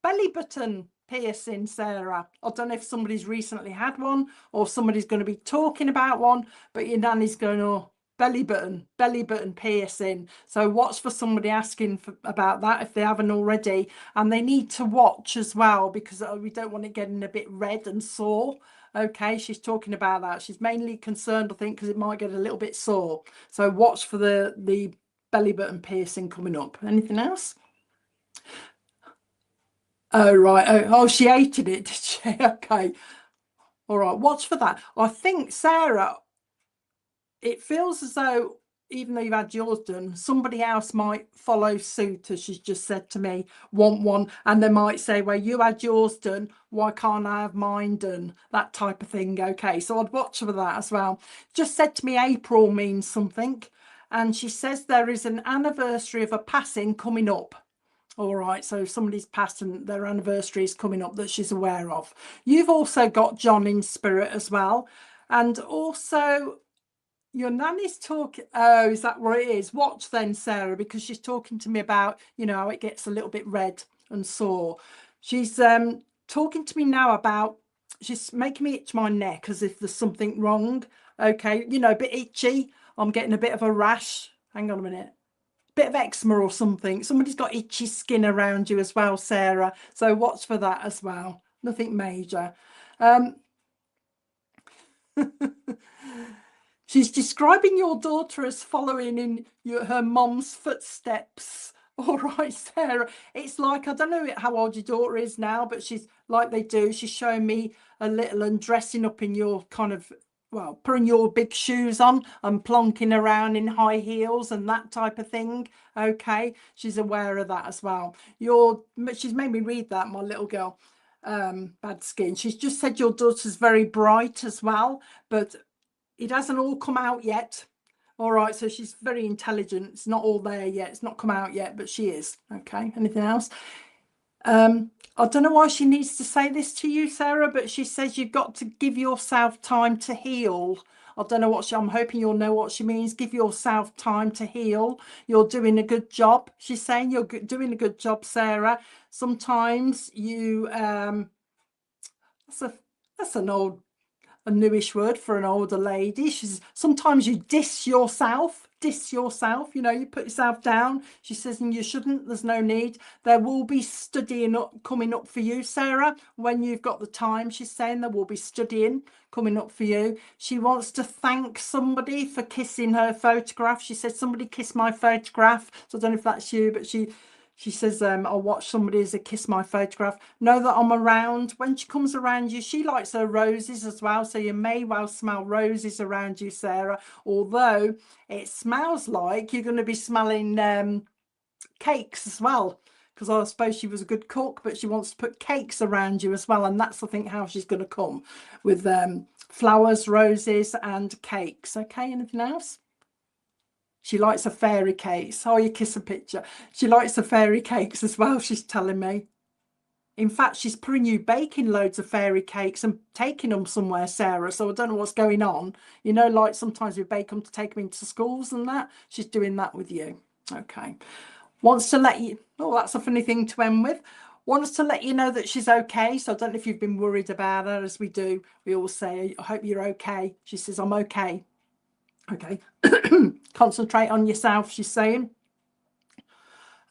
belly button piercing, Sarah. I don't know if somebody's recently had one or somebody's going to be talking about one, but your nanny's going, oh, belly button piercing. So watch for somebody asking about that if they haven't already, and they need to watch as well, because we don't want it getting a bit red and sore. Okay, she's talking about that. She's mainly concerned, I think, because it might get a little bit sore. So watch for the belly button piercing coming up. Anything else? Oh right. Oh, she hated it, did she? Okay, all right, watch for that. I think, Sarah, it feels as though even though you've had yours done, somebody else might follow suit, as she's just said to me, want one, and they might say, well, you had yours done, why can't I have mine done? That type of thing. Okay, so I'd watch for that as well. Just said to me April means something, and she says there is an anniversary of a passing coming up. All right, so somebody's passed and their anniversary is coming up that she's aware of. You've also got John in spirit as well, and also your nanny's talking. Oh, is that what it is? Watch then, Sarah, because she's talking to me about, you know, how it gets a little bit red and sore. She's talking to me now about, she's making me itch my neck as if there's something wrong. Okay, you know, a bit itchy. I'm getting a bit of a rash. Hang on a minute. Bit of eczema or something. Somebody's got itchy skin around you as well, Sarah. So watch for that as well. Nothing major. She's describing your daughter as following in her mom's footsteps. All right, Sarah. It's like, I don't know how old your daughter is now, but she's like they do. She's showing me a little and dressing up in your kind of, well, putting your big shoes on and plonking around in high heels and that type of thing. Okay, she's aware of that as well. She's made me read that, my little girl. Bad skin. She's just said your daughter's very bright as well, but it hasn't all come out yet. All right, so she's very intelligent. It's not all there yet. It's not come out yet, but she is. Okay, anything else? I don't know why she needs to say this to you, Sarah, but she says you've got to give yourself time to heal. I don't know what I'm hoping you'll know what she means. Give yourself time to heal. You're doing a good job. She's saying you're doing a good job, Sarah. Sometimes you, that's a newish word for an older lady. She's sometimes you diss yourself, you know, you put yourself down. She says, and you shouldn't, there's no need. There will be studying coming up for you, Sarah, when you've got the time. She's saying there will be studying coming up for you. She wants to thank somebody for kissing her photograph. She said, somebody kissed my photograph. So I don't know if that's you, but she says, I'll watch somebody as a kiss my photograph. Know that I'm around. When she comes around you, she likes her roses as well. So you may well smell roses around you, Sarah. Although it smells like you're going to be smelling cakes as well. Because I suppose she was a good cook, but she wants to put cakes around you as well. And that's, I think, how she's going to come with flowers, roses and cakes. Okay, anything else? She likes a fairy cakes. Oh, you kiss a picture. She likes the fairy cakes as well, she's telling me. In fact, she's putting you baking loads of fairy cakes and taking them somewhere, Sarah. So I don't know what's going on. You know, like sometimes we bake them to take them into schools and that. She's doing that with you. Okay. Wants to let you... Oh, that's a funny thing to end with. Wants to let you know that she's okay. So I don't know if you've been worried about her, as we do. We all say, I hope you're okay. She says, I'm okay. Okay. Concentrate on yourself, she's saying.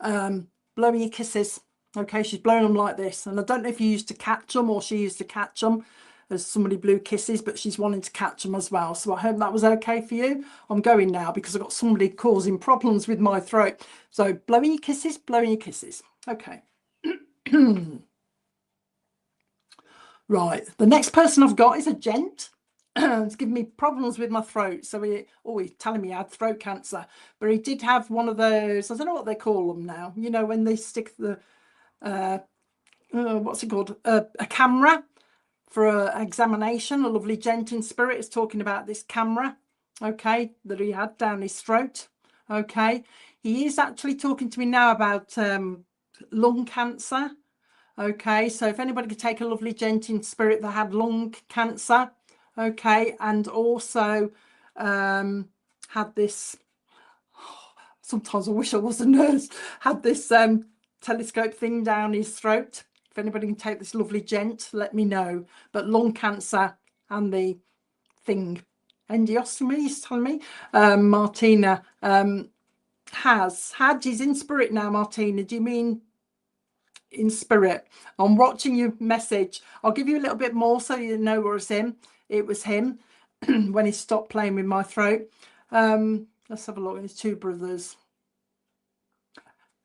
Blowing your kisses. Okay, she's blowing them like this. And I don't know if you used to catch them or she used to catch them as somebody blew kisses, but she's wanting to catch them as well. So I hope that was okay for you. I'm going now because I've got somebody causing problems with my throat. So blowing your kisses, blowing your kisses. Okay. Right, the next person I've got is a gent. It's giving me problems with my throat. So he's telling me he had throat cancer, but he did have one of those, I don't know what they call them now, you know, when they stick the what's it called, a camera for an examination. A lovely gent in spirit is talking about this camera, okay, that he had down his throat. Okay, he is actually talking to me now about lung cancer. Okay, so if anybody could take a lovely gent in spirit that had lung cancer, okay, and also had this, sometimes I wish I was a nurse, had this telescope thing down his throat. If anybody can take this lovely gent, let me know. But lung cancer and the thing endiostomy, he's telling me, Martina, has had. Is in spirit now, Martina. Do you mean in spirit? I'm watching your message. I'll give you a little bit more so you know where it's him. It was him when he stopped playing with my throat. Let's have a look. His two brothers.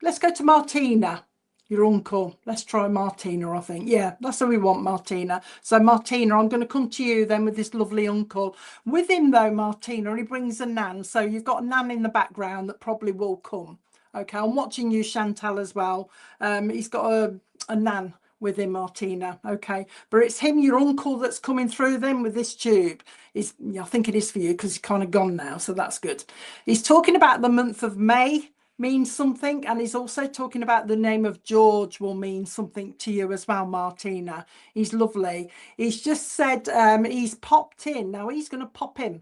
Let's go to Martina, your uncle. Let's try Martina, I think. Yeah, that's what we want, Martina. So Martina, I'm going to come to you then with this lovely uncle. With him though, Martina, he brings a nan. So you've got a nan in the background that probably will come. Okay, I'm watching you, Chantal, as well. He's got a nan with him, Martina. Okay, but it's him, your uncle, that's coming through then with this tube. I think it is for you because he's kind of gone now, so that's good. He's talking about the month of May means something, and he's also talking about the name of George will mean something to you as well, Martina. He's lovely. He's just said he's popped in. Now he's going to pop in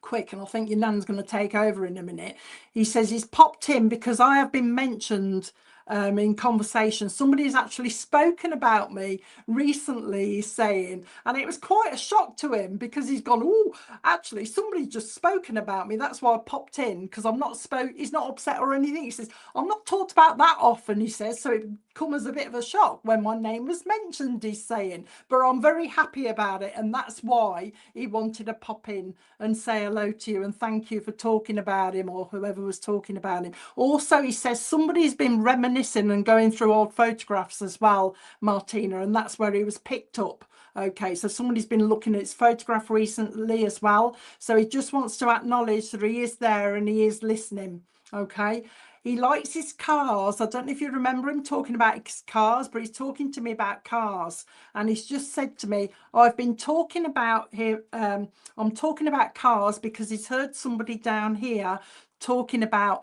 quick, and I think your nan's going to take over in a minute. He says he's popped in because I have been mentioned in conversation. Somebody's actually spoken about me recently, he's saying, and it was quite a shock to him because he's gone, oh, actually somebody just spoken about me, that's why I popped in, because I'm not he's not upset or anything. He says I'm not talked about that often, he says, so it come as a bit of a shock when my name was mentioned, he's saying, but I'm very happy about it, and that's why he wanted to pop in and say hello to you and thank you for talking about him, or whoever was talking about him. Also, he says somebody's been reminiscing and going through old photographs as well, Martina, and that's where he was picked up. Okay, so somebody's been looking at his photograph recently as well, so he just wants to acknowledge that he is there and he is listening. Okay, he likes his cars. I don't know if you remember him talking about his cars, but he's talking to me about cars, and he's just said to me, I've been talking about here, I'm talking about cars because he's heard somebody down here talking about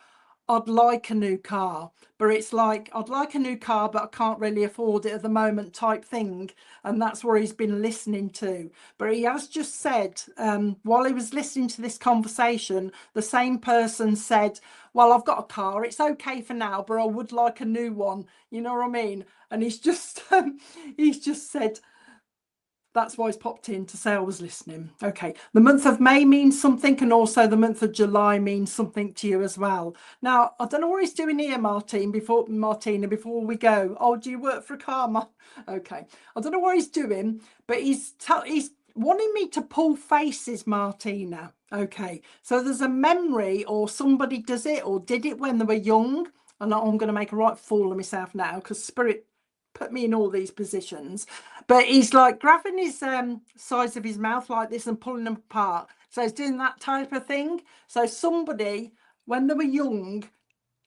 I'd like a new car, but it's like I'd like a new car but I can't really afford it at the moment type thing, and that's where he's been listening to. But he has just said while he was listening to this conversation, the same person said, well, I've got a car, it's okay for now, but I would like a new one, you know what I mean? And he's just said that's why he's popped in to say I was listening. Okay, the month of May means something, and also the month of July means something to you as well. Now, I don't know what he's doing here, Martina, before we go. Oh, do you work for a car? Okay, I don't know what he's doing, but he's wanting me to pull faces, Martina. Okay, so there's a memory, or somebody does it or did it when they were young, and I'm going to make a right fool of myself now because Spirit put me in all these positions, but he's like grabbing his sides of his mouth like this and pulling them apart, so he's doing that type of thing. So somebody when they were young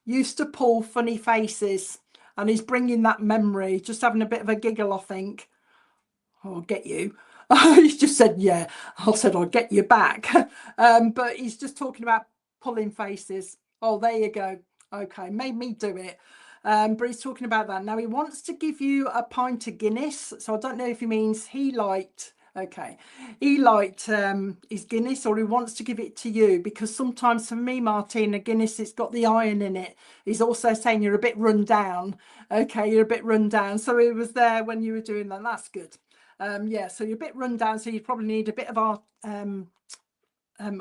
used to pull funny faces, and he's bringing that memory, just having a bit of a giggle, I think. Oh, I'll get you. He's just said, yeah, I said I'll get you back. But he's just talking about pulling faces. Oh, there you go. Okay, made me do it. But he's talking about that. Now he wants to give you a pint of Guinness. So I don't know if he means he liked his Guinness, or he wants to give it to you, because sometimes for me, Martina, Guinness, it's got the iron in it. He's also saying you're a bit run down. Okay, you're a bit run down. So he was there when you were doing that. That's good. Yeah, so you're a bit run down, so you probably need a bit of our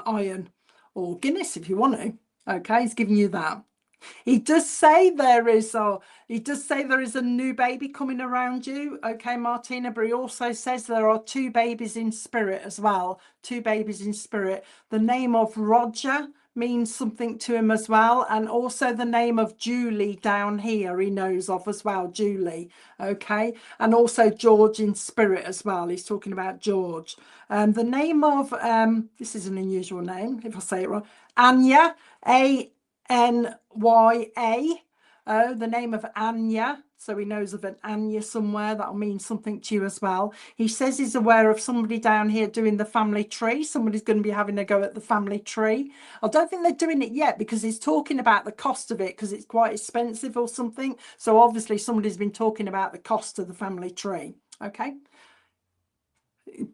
iron or Guinness if you want to. Okay, he's giving you that. He does say there is a new baby coming around you, okay, Martina, but he also says there are two babies in spirit as well. Two babies in spirit. The name of Roger means something to him as well, and also the name of Julie down here he knows of as well, Julie, okay, and also George in spirit as well. He's talking about George. The name of this is an unusual name if I say it wrong, Anya, Anya. The name of Anya, so he knows of an Anya somewhere. That'll mean something to you as well. He says he's aware of somebody down here doing the family tree. Somebody's going to be having a go at the family tree. I don't think they're doing it yet because he's talking about the cost of it, because it's quite expensive or something. So obviously somebody's been talking about the cost of the family tree. Okay.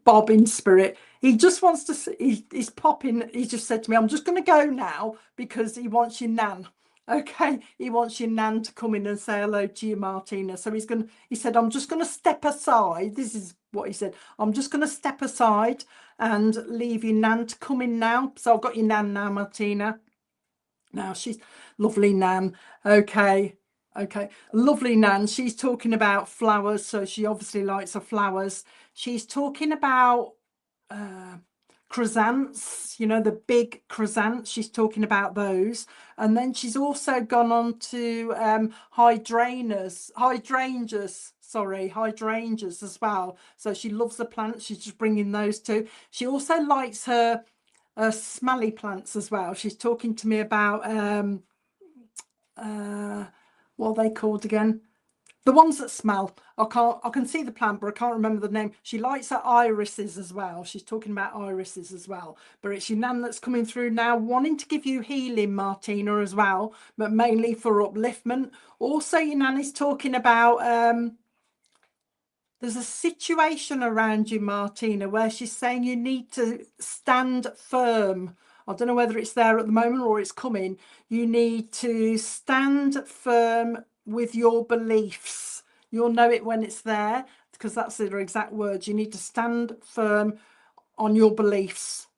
Bob in spirit, he just wants to, he's popping, he just said to me, I'm just going to go now because he wants your nan. Okay, he wants your nan to come in and say hello to you, Martina. So he said, I'm just going to step aside. This is what he said. I'm just going to step aside and leave you Nan to come in now. So I've got your Nan now, Martina. Now she's lovely Nan. Okay. Lovely Nan. She's talking about flowers. So she obviously likes her flowers. She's talking about chrysanthemums, you know, the big chrysanthemums. She's talking about those. And then she's also gone on to hydrangeas as well. So she loves the plants. She's just bringing those too. She also likes her smelly plants as well. She's talking to me about what are they called again? The ones that smell. I can see the plant, but I can't remember the name. She likes her irises as well. She's talking about irises as well. But it's your Nan that's coming through now, wanting to give you healing, Martina, as well, but mainly for upliftment. Also, your Nan is talking about there's a situation around you, Martina, where she's saying you need to stand firm. I don't know whether it's there at the moment or it's coming. You need to stand firm with your beliefs. You'll know it when it's there, because that's the exact words. You need to stand firm on your beliefs.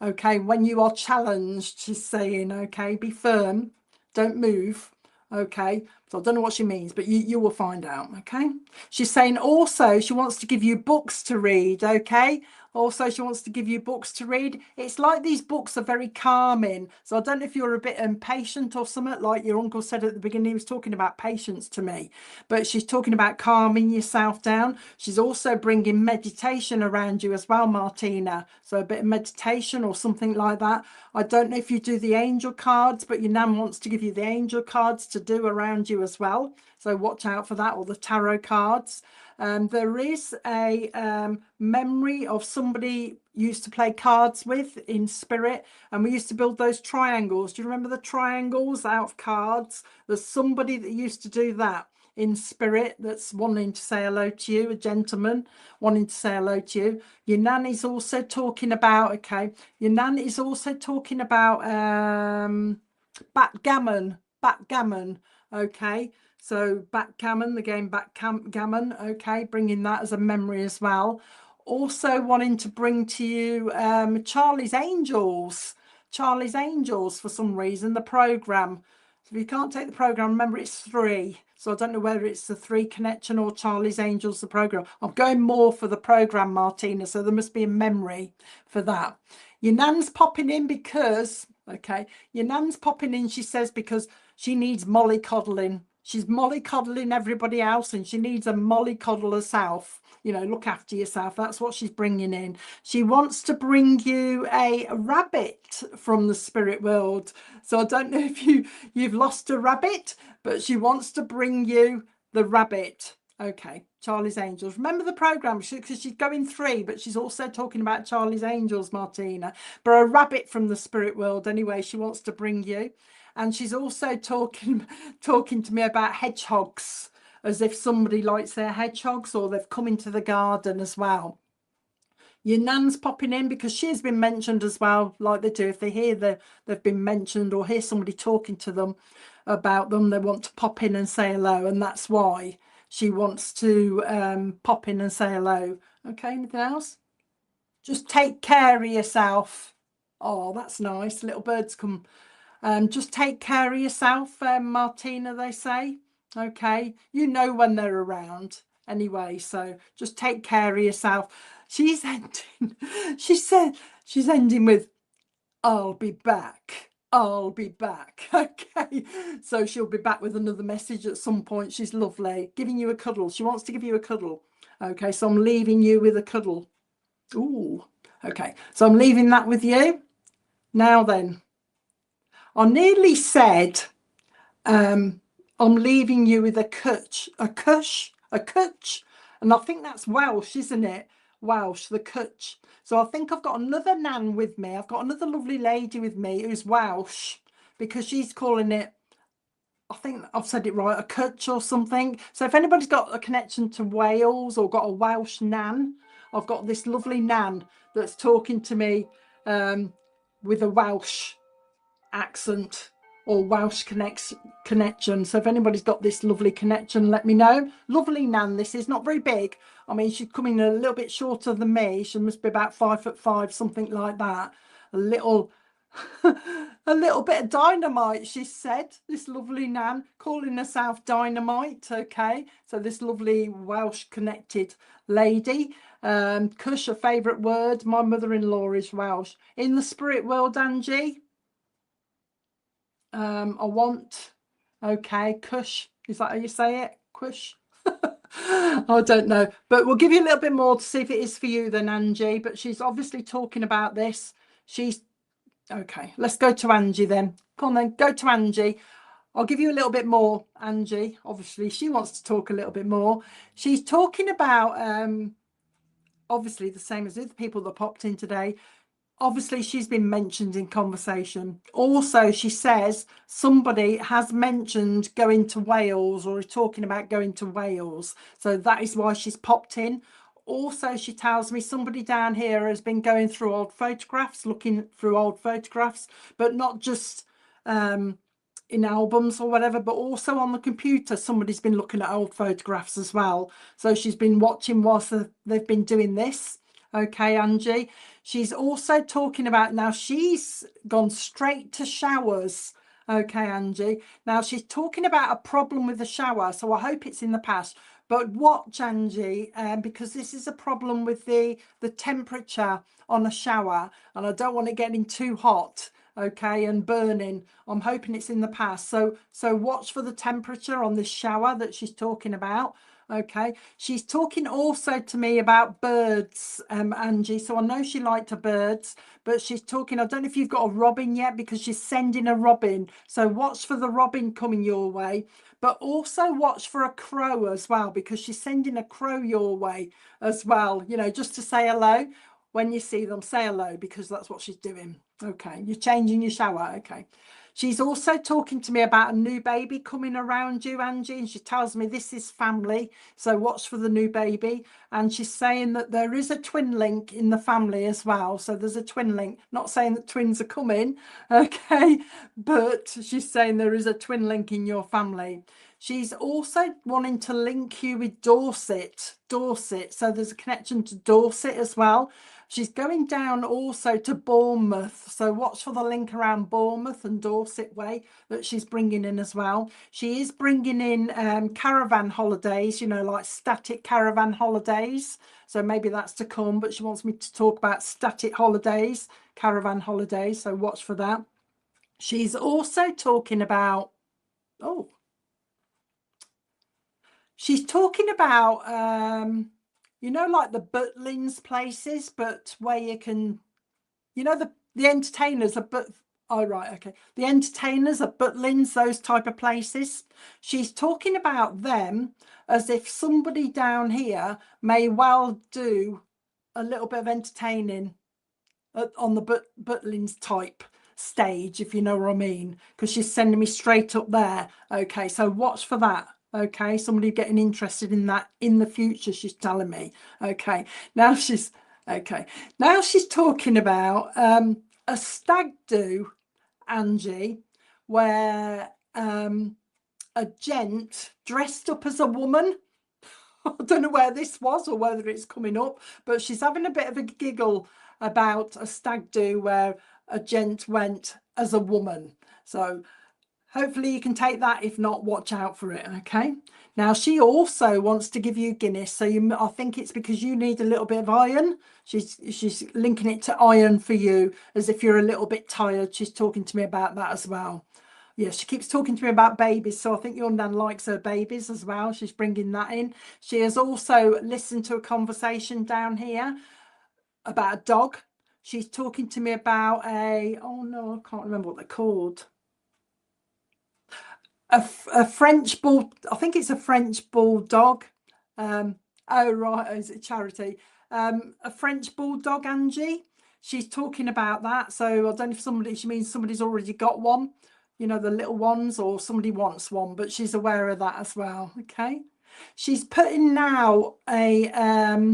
Okay, when you are challenged, she's saying, okay, be firm, don't move. Okay, so I don't know what she means, but you will find out. Okay, she's saying also she wants to give you books to read. Okay, also she wants to give you books to read. It's like these books are very calming. So I don't know if you're a bit impatient or something, like your uncle said at the beginning. He was talking about patience to me, but she's talking about calming yourself down. She's also bringing meditation around you as well, Martina. So a bit of meditation or something like that. I don't know if you do the angel cards, but your Nan wants to give you the angel cards to do around you as well. So watch out for that, or the tarot cards. There is a memory of somebody used to play cards with in spirit, and we used to build those triangles. Do you remember the triangles out of cards? There's somebody that used to do that in spirit that's wanting to say hello to you, a gentleman wanting to say hello to you. Your Nan is also talking about, okay, your Nan is also talking about backgammon, okay. So backgammon, the game backgammon, okay, bringing that as a memory as well. Also wanting to bring to you Charlie's Angels for some reason, the program. So if you can't take the program, remember it's 3. So I don't know whether it's the 3 connection or Charlie's Angels, the program. I'm going more for the program, Martina, so there must be a memory for that. Your Nan's popping in because, okay, your Nan's popping in, she says, because she needs mollycoddling. She's mollycoddling everybody else, and she needs a mollycoddle herself. You know, look after yourself. That's what she's bringing in. She wants to bring you a rabbit from the spirit world. So I don't know if you've lost a rabbit, but she wants to bring you the rabbit. Okay, Charlie's Angels. Remember the program, because she's going 3, but she's also talking about Charlie's Angels, Martina. But a rabbit from the spirit world, anyway, she wants to bring you. And she's also talking to me about hedgehogs, as if somebody likes their hedgehogs, or they've come into the garden as well. Your Nan's popping in because she's been mentioned as well, like they do. If they hear they've been mentioned, or hear somebody talking to them about them, they want to pop in and say hello, and that's why she wants to pop in and say hello. Okay, anything else? Just take care of yourself. Oh, that's nice. Little birds come. Just take care of yourself, Martina, they say. Okay, you know when they're around anyway, so just take care of yourself. She's ending, she's ending with, I'll be back. I'll be back. Okay, so she'll be back with another message at some point. She's lovely, giving you a cuddle. She wants to give you a cuddle. Okay, so I'm leaving you with a cuddle. Ooh, okay, so I'm leaving that with you. Now then, I nearly said, I'm leaving you with a cush, and I think that's Welsh, isn't it? Welsh, the cush. So I think I've got another Nan with me. I've got another lovely lady with me who's Welsh, because she's calling it, I think I've said it right, a cush or something. So if anybody's got a connection to Wales or got a Welsh Nan, I've got this lovely Nan that's talking to me with a Welsh accent or Welsh connection. So if anybody's got this lovely connection, let me know. Lovely Nan, this is not very big. I mean, she's coming a little bit shorter than me. She must be about 5'5", something like that. A little a little bit of dynamite, she said, this lovely Nan, calling herself Dynamite. Okay, so this lovely Welsh connected lady. Cush, a favourite word. My mother-in-law is Welsh. In the spirit world, Angie, I want, okay, Cush, is that how you say it? Cush? I don't know, but we'll give you a little bit more to see if it is for you then, Angie. But she's obviously talking about this. She's okay. Let's go to Angie then. Come on then, go to Angie. I'll give you a little bit more, Angie. Obviously, she wants to talk a little bit more. She's talking about obviously the same as the other people that popped in today. Obviously, she's been mentioned in conversation. Also, she says somebody has mentioned going to Wales or is talking about going to Wales. So that is why she's popped in. Also, she tells me somebody down here has been going through old photographs, looking through old photographs, but not just in albums or whatever, but also on the computer. Somebody's been looking at old photographs as well. So she's been watching whilst they've been doing this. Okay, Angie. She's also talking about, now she's gone straight to showers. Okay, Angie. Now she's talking about a problem with the shower. So I hope it's in the past. But watch, Angie, because this is a problem with the temperature on a shower. And I don't want it getting too hot, okay, and burning. I'm hoping it's in the past. So watch for the temperature on this shower that she's talking about. Okay, she's talking also to me about birds, Angie. So I know she liked her birds, but she's talking, I don't know if you've got a robin yet, because she's sending a robin. So watch for the robin coming your way, but also watch for a crow as well, because she's sending a crow your way as well, you know, just to say hello. When you see them, say hello, because that's what she's doing. Okay, you're changing your shower. Okay. She's also talking to me about a new baby coming around you, Angie, and she tells me this is family, so watch for the new baby. And she's saying that there is a twin link in the family as well, so there's a twin link. Not saying that twins are coming, okay, but she's saying there is a twin link in your family. She's also wanting to link you with Dorset, so there's a connection to Dorset as well. She's going down also to Bournemouth. So watch for the link around Bournemouth and Dorset way that she's bringing in as well. She is bringing in caravan holidays, you know, like static caravan holidays. So maybe that's to come, but she wants me to talk about static holidays, caravan holidays. So watch for that. She's also talking about, she's talking about, you know, like the Butlins places, but where you can, you know, the entertainers are, but oh right, okay, the entertainers are Butlins, those type of places. She's talking about them as if somebody down here may well do a little bit of entertaining on the Butlins type stage, if you know what I mean, because she's sending me straight up there. Okay, so watch for that. Okay, somebody getting interested in that in the future, she's telling me. Okay, now she's talking about a stag do, Angie, where a gent dressed up as a woman. I don't know where this was or whether it's coming up, but she's having a bit of a giggle about a stag do where a gent went as a woman. So hopefully you can take that. If not, watch out for it. Okay. Now she also wants to give you Guinness. So I think it's because you need a little bit of iron. She's linking it to iron for you, as if you're a little bit tired. She's talking to me about that as well. Yeah, she keeps talking to me about babies. So I think your nan likes her babies as well. She's bringing that in. She has also listened to a conversation down here about a dog. She's talking to me about oh no, I can't remember what they're called. A French bull, I think it's a French bulldog. Oh right, is it Charity? A French bulldog, Angie. She's talking about that. So I don't know if she means somebody's already got one, you know, the little ones, or somebody wants one, but she's aware of that as well. Okay. She's putting now a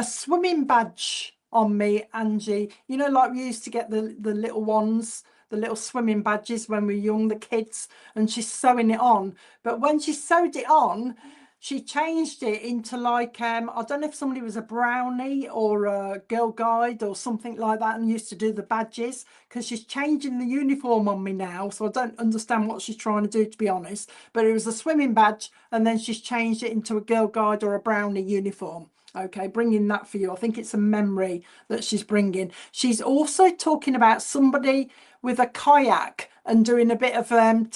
swimming badge on me, Angie. You know, like we used to get the little ones, the little swimming badges when we were young, the kids, and she's sewing it on. But when she sewed it on, she changed it into like, I don't know if somebody was a brownie or a girl guide or something like that and used to do the badges, because she's changing the uniform on me now. So I don't understand what she's trying to do, to be honest. But it was a swimming badge and then she's changed it into a girl guide or a brownie uniform. Okay, bringing that for you. I think it's a memory that she's bringing. She's also talking about somebody with a kayak and doing a bit of, what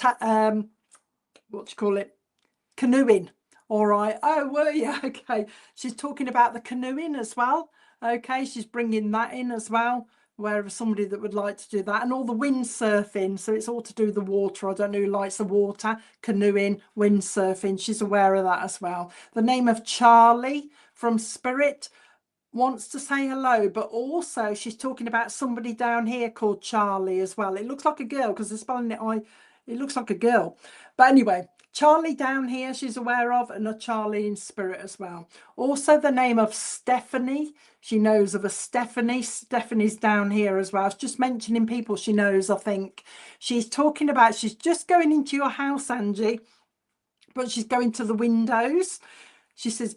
do you call it? Canoeing. All right. Oh, were you? Okay. She's talking about the canoeing as well. Okay. She's bringing that in as well. Where somebody that would like to do that, and all the windsurfing. So it's all to do with the water. I don't know who likes the water, canoeing, windsurfing. She's aware of that as well. The name of Charlie from Spirit wants to say hello, but also she's talking about somebody down here called Charlie as well. It looks like a girl because they're spelling it it looks like a girl. But anyway, Charlie down here she's aware of, and a Charlie in Spirit as well. Also the name of Stephanie. She knows of a Stephanie. Stephanie's down here as well. It's just mentioning people she knows, I think. She's talking about, she's just going into your house, Angie, but she's going to the windows. She says,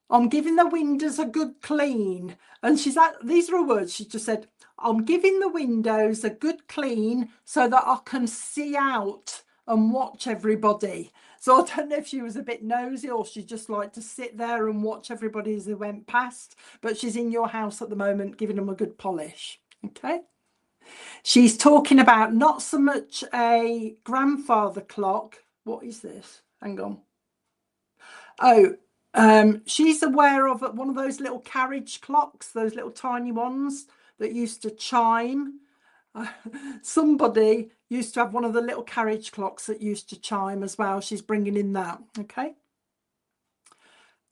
I'm giving the windows a good clean. And these are her words. She just said, I'm giving the windows a good clean so that I can see out and watch everybody. So I don't know if she was a bit nosy or she just liked to sit there and watch everybody as they went past. But she's in your house at the moment, giving them a good polish. Okay. She's talking about not so much a grandfather clock. What is this? Hang on. Oh, she's aware of one of those little carriage clocks, those little tiny ones that used to chime. Somebody used to have one of the little carriage clocks that used to chime as well. She's bringing in that. Okay.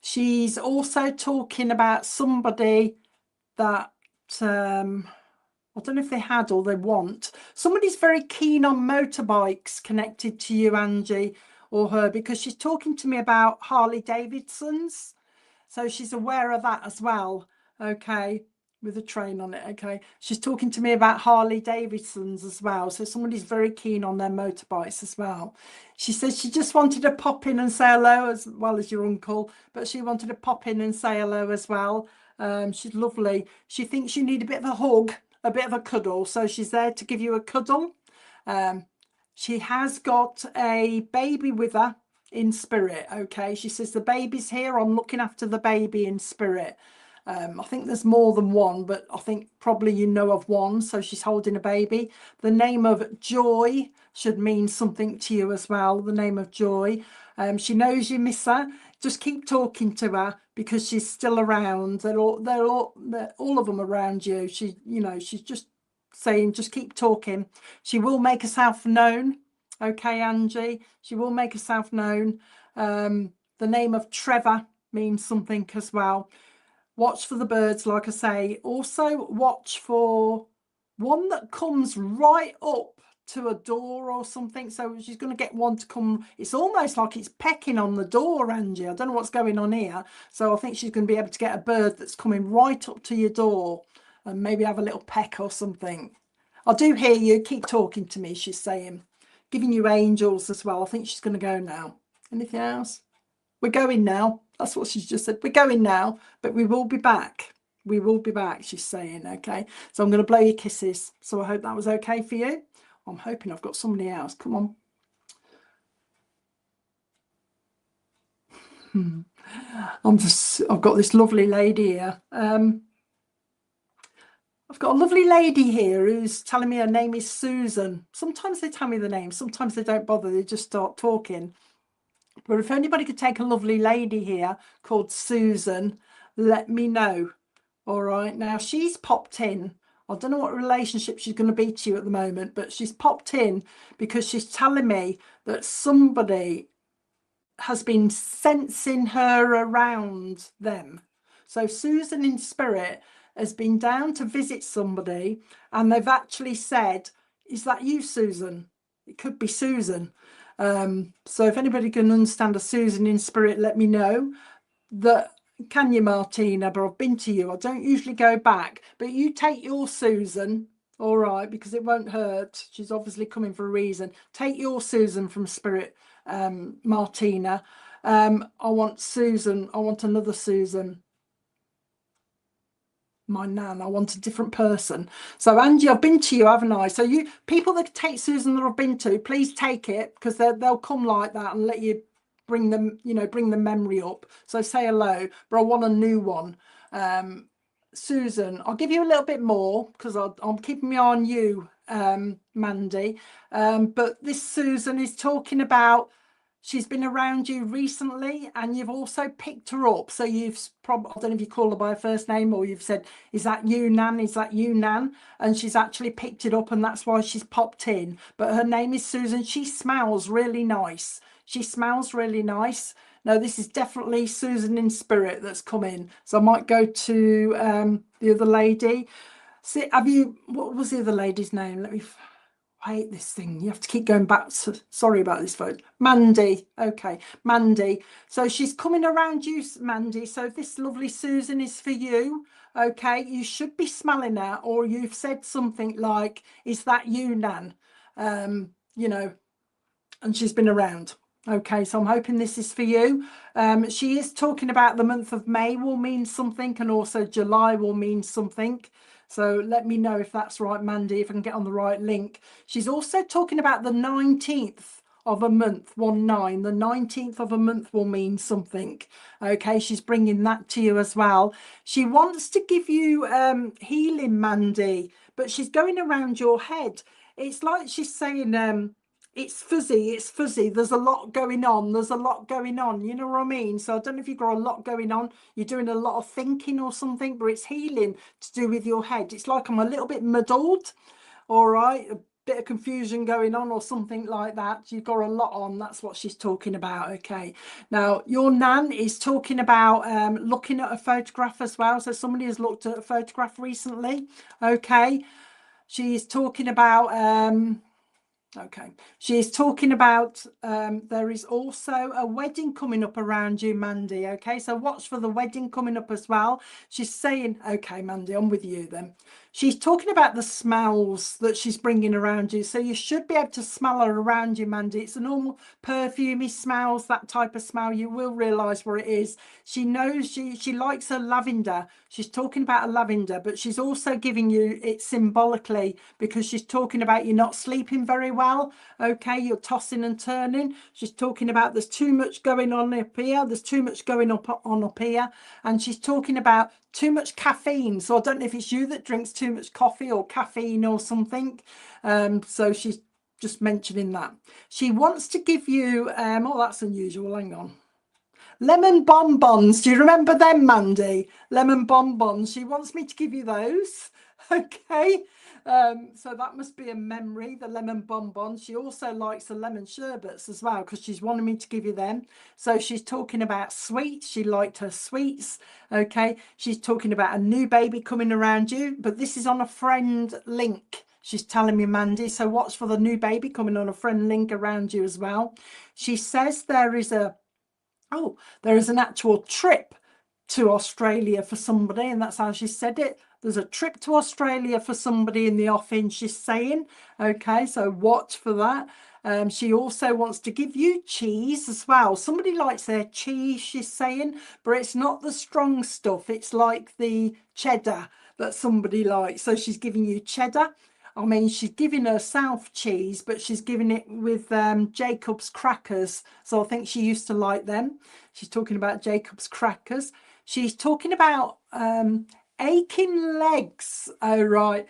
She's also talking about somebody that I don't know if they had or they want. Somebody's very keen on motorbikes connected to you, Angie, or her, because she's talking to me about Harley Davidsons. So she's aware of that as well. Okay. With a train on it. Okay. She's talking to me about Harley Davidsons as well. So somebody's very keen on their motorbikes as well. She says she just wanted to pop in and say hello as well as your uncle, but she wanted to pop in and say hello as well. She's lovely. She thinks you need a bit of a hug, a bit of a cuddle. So she's there to give you a cuddle. She has got a baby with her in spirit. Okay. She says the baby's here. I'm looking after the baby in spirit. I think there's more than one, but I think probably you know of one. So she's holding a baby. The name of Joy should mean something to you as well. The name of Joy. She knows you miss her. Just keep talking to her because she's still around. They're all of them around you. She's just saying, just keep talking. She will make herself known. Okay, Angie. She will make herself known. The name of Trevor means something as well. Watch for the birds, like I say. Also watch for one that comes right up to a door or something. So she's going to get one to come. It's almost like it's pecking on the door, Angie. I don't know what's going on here. So I think she's going to be able to get a bird that's coming right up to your door and maybe have a little peck or something. I do hear you. Keep talking to me, she's saying. Giving you angels as well. I think she's going to go now. Anything else? We're going now. That's what she's just said. We're going now, but we will be back. We will be back, she's saying. Okay. So I'm going to blow you kisses. So I hope that was okay for you. I'm hoping I've got somebody else. Come on. I've got this lovely lady here. I've got a lovely lady here who's telling me her name is Susan. Sometimes they tell me the name. Sometimes they don't bother. They just start talking. But if anybody could take a lovely lady here called Susan, let me know. All right. Now, she's popped in. I don't know what relationship she's going to be to you at the moment, but she's popped in because she's telling me that somebody has been sensing her around them. So Susan in spirit has been down to visit somebody and they've actually said, is that you, Susan? It could be Susan. So if anybody can understand a Susan in spirit, let me know. Can you, Martina? But I've been to you. I don't usually go back, but you take your Susan, all right, because it won't hurt. She's obviously coming for a reason. Take your Susan from spirit, Martina. I want Susan. I want another Susan. My nan, I want a different person. So Angie, I've been to you, haven't I? So you people that take Susan that I've been to, please take it, because they'll come like that and let you bring them, bring the memory up. So say hello, but I want a new one. Susan, I'll give you a little bit more because I'm keeping my eye on you, Mandy. But this Susan is talking about, she's been around you recently and you've also picked her up. So you've probably, I don't know if you call her by her first name or you've said, is that you, Nan? Is that you, Nan? And she's actually picked it up and that's why she's popped in. But her name is Susan. She smells really nice. She smells really nice. No, this is definitely Susan in spirit that's come in. So I might go to the other lady. See, what was the other lady's name? I hate this thing. You have to keep going back. Sorry about this, folks. Mandy. Okay, Mandy. So she's coming around you, Mandy. So this lovely Susan is for you. Okay, you should be smelling her, or you've said something like, is that you, Nan? And she's been around. Okay, so I'm hoping this is for you. She is talking about the month of May will mean something, and also July will mean something. So let me know if that's right, Mandy, if I can get on the right link. She's also talking about the 19th of a month, 19. The 19th of a month will mean something. Okay, she's bringing that to you as well. She wants to give you healing, Mandy, but she's going around your head. It's like she's saying, it's fuzzy, there's a lot going on, you know what I mean? So I don't know if you've got a lot going on, you're doing a lot of thinking or something, but it's healing to do with your head. It's like I'm a little bit muddled, all right, a bit of confusion going on or something like that. You've got a lot on, that's what she's talking about. Okay, now your Nan is talking about looking at a photograph as well. So somebody has looked at a photograph recently. Okay, she's talking about okay, she's talking about there is also a wedding coming up around you, Mandy. Okay, so watch for the wedding coming up as well. She's saying, okay, Mandy, I'm with you then. She's talking about the smells that she's bringing around you. So you should be able to smell her around you, Mandy. It's a normal perfumey smells, that type of smell. You will realise what it is. She knows she likes her lavender. She's talking about a lavender, but she's also giving you it symbolically because she's talking about you not sleeping very well. Okay, you're tossing and turning. She's talking about there's too much going on up here. There's too much going on up here. And she's talking about too much caffeine. So I don't know if it's you that drinks too much coffee or caffeine or something. So she's just mentioning that. She wants to give you, oh, that's unusual. Hang on. Lemon bonbons. Do you remember them, Mandy? Lemon bonbons. She wants me to give you those. Okay. So that must be a memory, the lemon bonbons. She also likes the lemon sherbets as well because she's wanting me to give you them. So she's talking about sweets. She liked her sweets. Okay. She's talking about a new baby coming around you, but this is on a friend link. She's telling me, Mandy. So watch for the new baby coming on a friend link around you as well. She says there is an actual trip to Australia for somebody, and that's how she said it. There's a trip to Australia for somebody in the offing, she's saying. Okay, so watch for that. She also wants to give you cheese as well. Somebody likes their cheese, she's saying, but it's not the strong stuff. It's like the cheddar that somebody likes. So she's giving you cheddar. I mean, she's giving herself cheese, but she's giving it with Jacob's crackers. So I think she used to like them. She's talking about Jacob's crackers. She's talking about aching legs. Oh, right.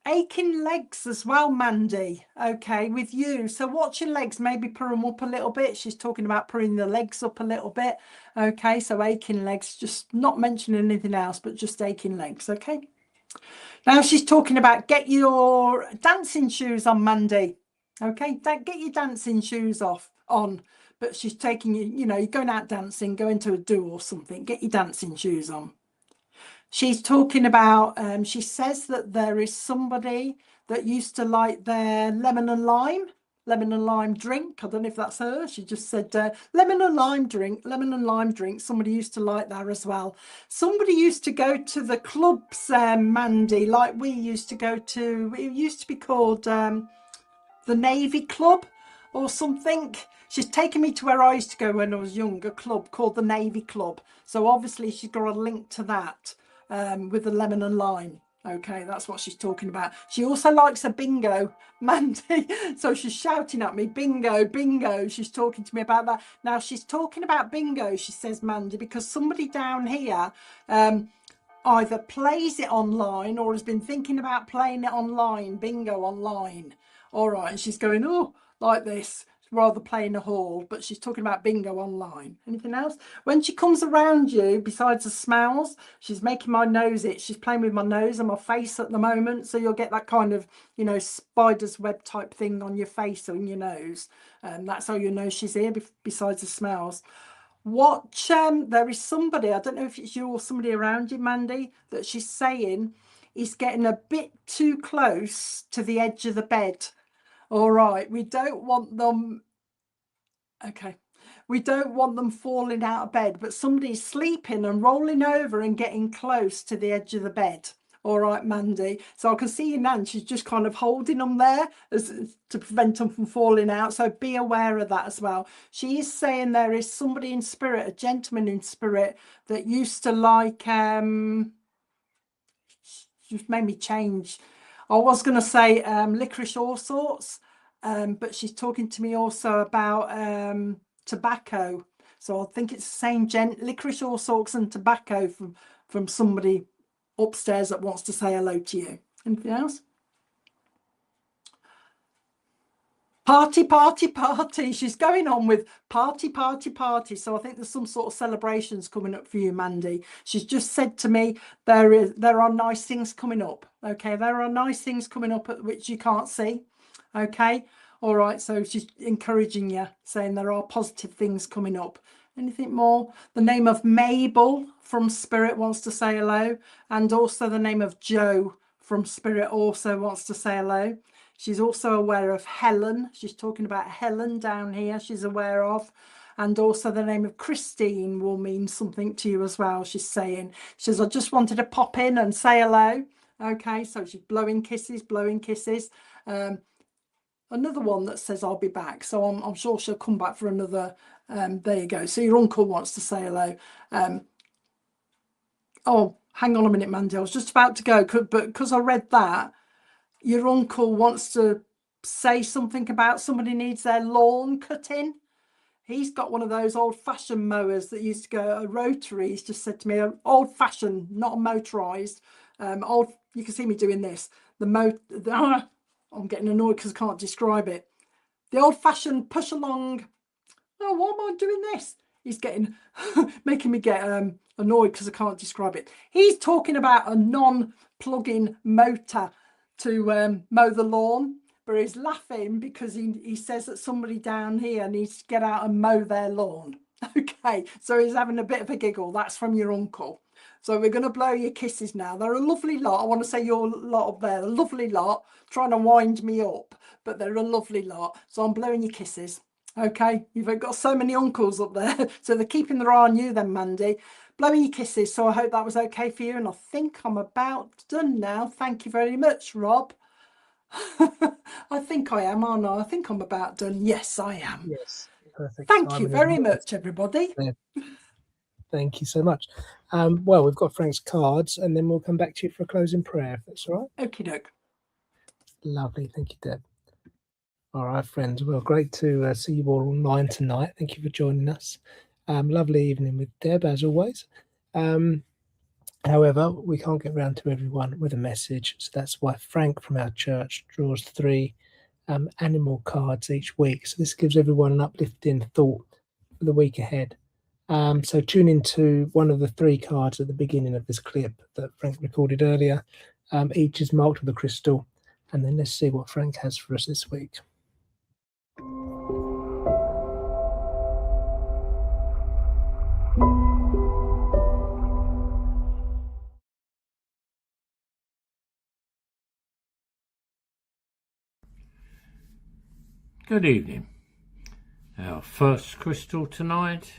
Aching legs as well, Mandy. Okay, with you. So watch your legs, maybe put them up a little bit. She's talking about putting the legs up a little bit. Okay, so aching legs, just not mentioning anything else, but just aching legs. Okay. Now she's talking about get your dancing shoes on, Mandy. Okay, get your dancing shoes on. But she's taking you, you're going out dancing, going to a do or something. Get your dancing shoes on. She's talking about, she says that there is somebody that used to like their lemon and lime drink. I don't know if that's her. She just said lemon and lime drink. Somebody used to like that as well. Somebody used to go to the clubs, Mandy, like we used to go to. It used to be called the Navy Club or something. She's taken me to where I used to go when I was young, a club called the Navy Club. So obviously she's got a link to that with the lemon and lime. Okay, that's what she's talking about. She also likes a bingo, Mandy. So she's shouting at me, bingo, bingo. She's talking to me about that. Now she's talking about bingo, she says, Mandy, because somebody down here either plays it online or has been thinking about playing it online, bingo online. All right, and she's going, oh, like this, rather playing a hall, but she's talking about bingo online. Anything else? When she comes around you, besides the smells, she's making my nose itch. She's playing with my nose and my face at the moment, so you'll get that kind of, you know, spider's web type thing on your face or in your nose. That's how you know she's here, besides the smells. Watch, there is somebody, I don't know if it's you or somebody around you, Mandy, that she's saying is getting a bit too close to the edge of the bed. All right, we don't want them, okay, we don't want them falling out of bed, but somebody's sleeping and rolling over and getting close to the edge of the bed. All right, Mandy. So I can see you now, and she's just kind of holding them there to prevent them from falling out. So be aware of that as well. She is saying there is somebody in spirit, a gentleman in spirit that used to like, she's made me change. I was going to say licorice all sorts, but she's talking to me also about tobacco. So I think it's the same licorice all sorts and tobacco from somebody upstairs that wants to say hello to you. Anything else? Party, party, party. She's going on with party, party, party. So I think there's some sort of celebrations coming up for you, Mandy. She's just said to me there are nice things coming up. Okay, there are nice things coming up which you can't see. Okay, all right. So she's encouraging you, saying there are positive things coming up. Anything more? The name of Mabel from Spirit wants to say hello, and also the name of Joe from Spirit also wants to say hello. She's also aware of Helen. She's talking about Helen down here. She's aware of. And also the name of Christine will mean something to you as well. She's saying, she says, I just wanted to pop in and say hello. Okay, so she's blowing kisses, blowing kisses. Another one that says, I'll be back. So I'm sure she'll come back for another. There you go. So your uncle wants to say hello. Oh, hang on a minute, Mandy. I was just about to go, but because I read that, your uncle wants to say something about somebody needs their lawn cutting. He's got one of those old-fashioned mowers that used to go a rotary. He's just said to me, old-fashioned, not a motorized. Old. You can see me doing this. I'm getting annoyed because I can't describe it. The old-fashioned push along. Oh, why am I doing this? He's getting making me get annoyed because I can't describe it. He's talking about a non-plug-in motor to mow the lawn, but he's laughing because he says that somebody down here needs to get out and mow their lawn. Okay, so he's having a bit of a giggle. That's from your uncle. So we're going to blow your kisses now. They're a lovely lot. I want to say your lot up there, a lovely lot, trying to wind me up, but they're a lovely lot. So I'm blowing your kisses. Okay, you've got so many uncles up there, so they're keeping their eye on you then, Mandy. Blowing your kisses, so I hope that was okay for you, and I think I'm about done now. Thank you very much, Rob. I think I am, aren't I? I think I'm about done. Yes, I am. Yes, perfect. Thank you very much, everybody. Thank you so much. Well, we've got Frank's cards, and then we'll come back to you for a closing prayer, if that's all right. Okie doke. Lovely. Thank you, Deb. All right, friends. Well, great to see you all online tonight. Thank you for joining us. Lovely evening with Deb, as always. However, we can't get round to everyone with a message, so that's why Frank from our church draws 3 animal cards each week. So this gives everyone an uplifting thought for the week ahead. So tune into one of the 3 cards at the beginning of this clip that Frank recorded earlier. Each is marked with a crystal, and then let's see what Frank has for us this week. Good evening. Our first crystal tonight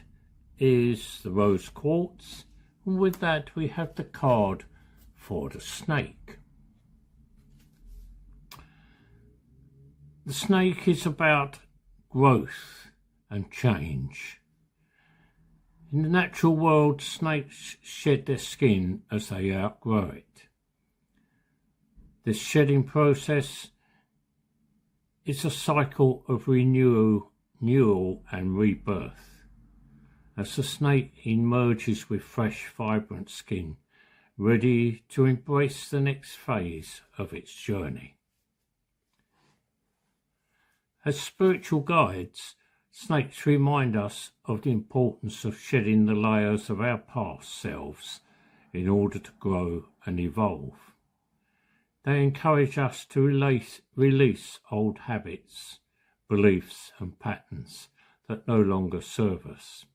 is the rose quartz, and with that we have the card for the snake. The snake is about growth and change. In the natural world, snakes shed their skin as they outgrow it. This shedding process is a cycle of renewal and rebirth. As the snake emerges with fresh, vibrant skin, ready to embrace the next phase of its journey. As spiritual guides, snakes remind us of the importance of shedding the layers of our past selves in order to grow and evolve. They encourage us to release old habits, beliefs and patterns that no longer serve us,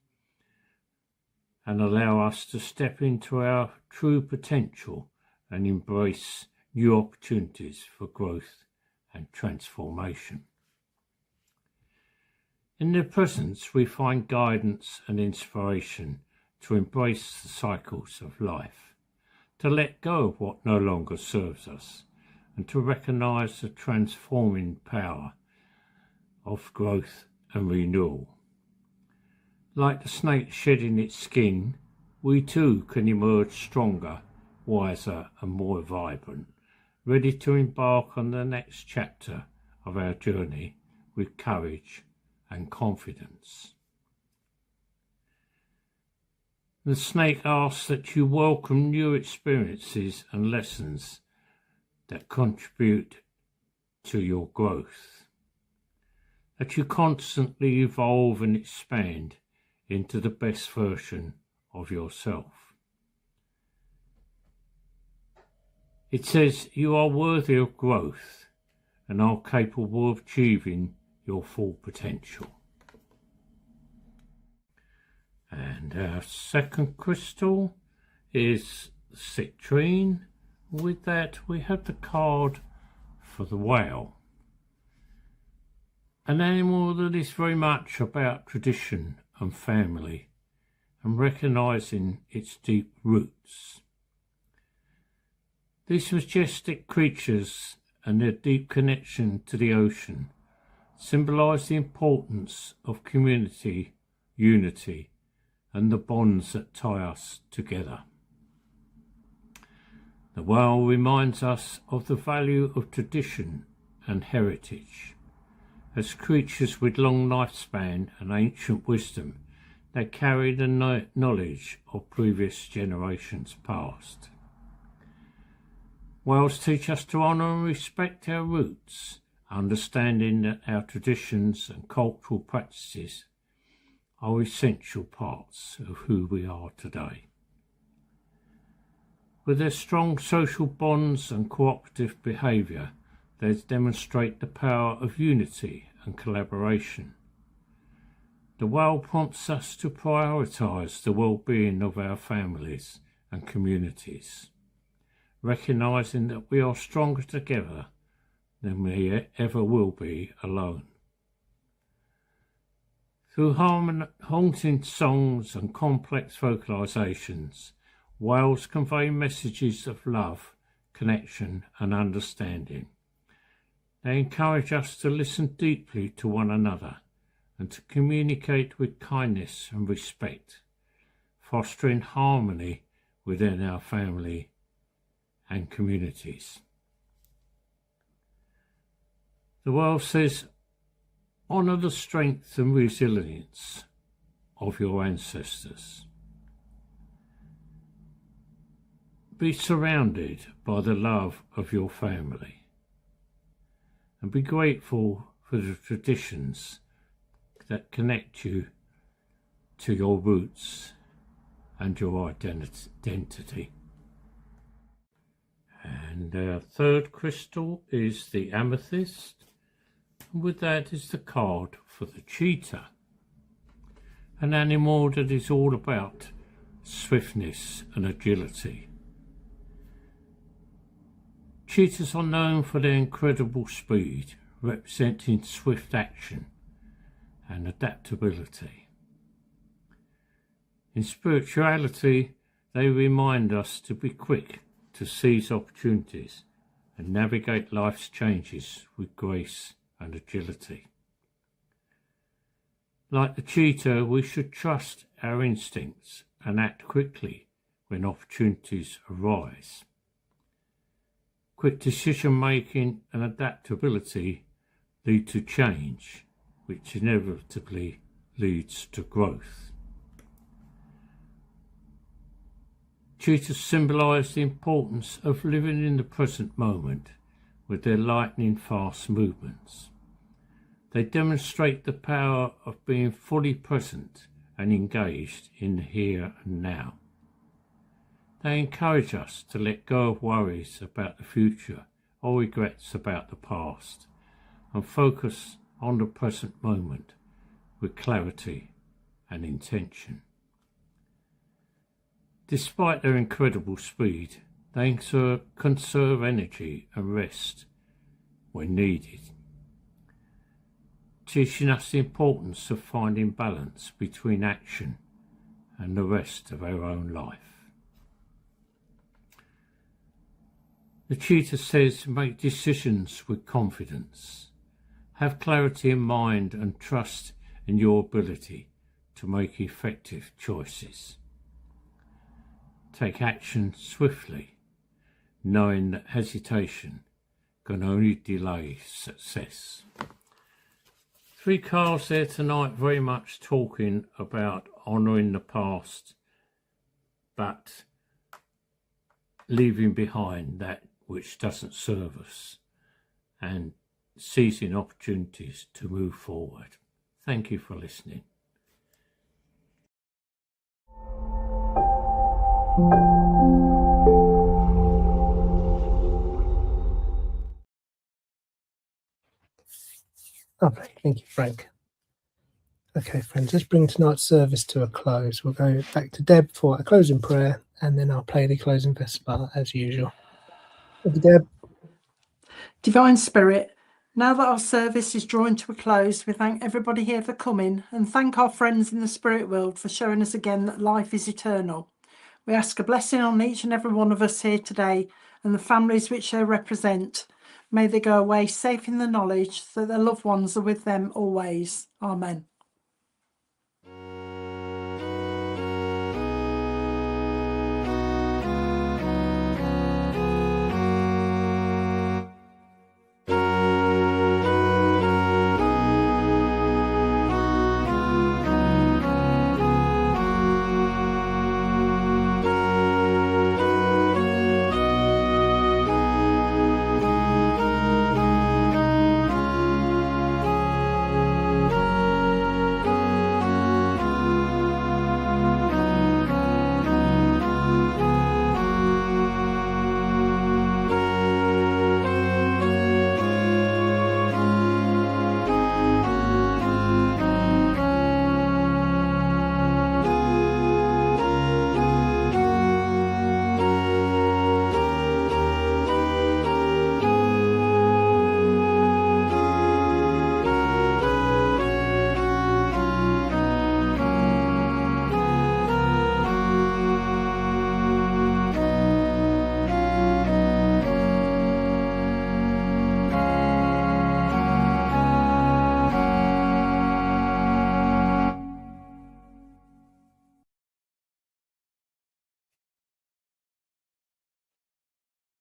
and allow us to step into our true potential and embrace new opportunities for growth and transformation. In their presence, we find guidance and inspiration to embrace the cycles of life, to let go of what no longer serves us, and to recognise the transforming power of growth and renewal. Like the snake shedding its skin, we too can emerge stronger, wiser and more vibrant, ready to embark on the next chapter of our journey with courage and confidence. The snake asks that you welcome new experiences and lessons that contribute to your growth, that you constantly evolve and expand into the best version of yourself. It says you are worthy of growth and are capable of achieving your full potential. And our second crystal is the citrine. With that, we have the card for the whale, an animal that is very much about tradition and family and recognising its deep roots. These majestic creatures and their deep connection to the ocean symbolise the importance of community, unity, and the bonds that tie us together. The whale reminds us of the value of tradition and heritage. As creatures with long lifespan and ancient wisdom, they carry the knowledge of previous generations past. Whales teach us to honour and respect our roots, understanding that our traditions and cultural practices are essential parts of who we are today. With their strong social bonds and cooperative behaviour, they demonstrate the power of unity and collaboration. The whale prompts us to prioritise the well-being of our families and communities, recognising that we are stronger together than we ever will be alone. Through haunting songs and complex vocalisations, whales convey messages of love, connection and understanding. They encourage us to listen deeply to one another and to communicate with kindness and respect, fostering harmony within our family and communities. The whale says, honour the strength and resilience of your ancestors. Be surrounded by the love of your family and be grateful for the traditions that connect you to your roots and your identity. And our third crystal is the amethyst. And with that is the card for the cheetah, an animal that is all about swiftness and agility. Cheetahs are known for their incredible speed, representing swift action and adaptability. In spirituality, they remind us to be quick to seize opportunities and navigate life's changes with grace and agility. Like the cheetah, we should trust our instincts and act quickly when opportunities arise. Quick decision making and adaptability lead to change, which inevitably leads to growth. Cheetahs symbolise the importance of living in the present moment with their lightning-fast movements. They demonstrate the power of being fully present and engaged in the here and now. They encourage us to let go of worries about the future or regrets about the past and focus on the present moment with clarity and intention. Despite their incredible speed, they conserve energy and rest when needed, teaching us the importance of finding balance between action and the rest of our own life. The cheetah says, make decisions with confidence. Have clarity in mind and trust in your ability to make effective choices. Take action swiftly, knowing that hesitation can only delay success. 3 cards there tonight, very much talking about honouring the past, but leaving behind that which doesn't serve us and seizing opportunities to move forward. Thank you for listening. Lovely, thank you, Frank. Okay, friends, let's bring tonight's service to a close. We'll go back to Deb for a closing prayer, and then I'll play the closing Vesper as usual. Thank you, Deb. Divine Spirit, now that our service is drawing to a close, we thank everybody here for coming and thank our friends in the spirit world for showing us again that life is eternal. We ask a blessing on each and every one of us here today and the families which they represent. May they go away safe in the knowledge that their loved ones are with them always. Amen.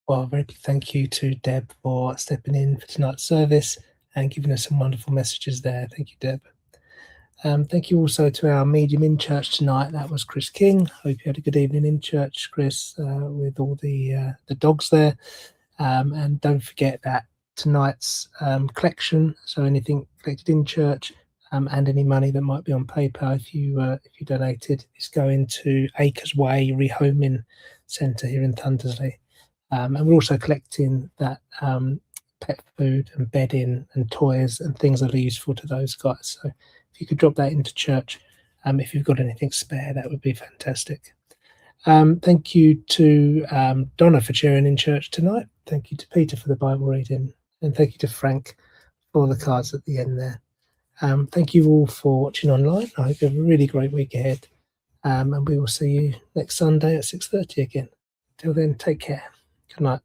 Well, a very big thank you to Deb for stepping in for tonight's service and giving us some wonderful messages there. Thank you, Deb. Thank you also to our medium in church tonight. That was Chris King. Hope you had a good evening in church, Chris, with all the dogs there. And don't forget that tonight's collection, so anything collected in church and any money that might be on PayPal if you donated, is going to Acres Way Rehoming Centre here in Thundersley. And we're also collecting that pet food and bedding and toys and things that are useful to those guys. So if you could drop that into church, if you've got anything spare, that would be fantastic. Thank you to Donna for sharing in church tonight. Thank you to Peter for the Bible reading. And thank you to Frank for the cards at the end there. Thank you all for watching online. I hope you have a really great week ahead. And we will see you next Sunday at 6:30 again. Till then, take care. Good night.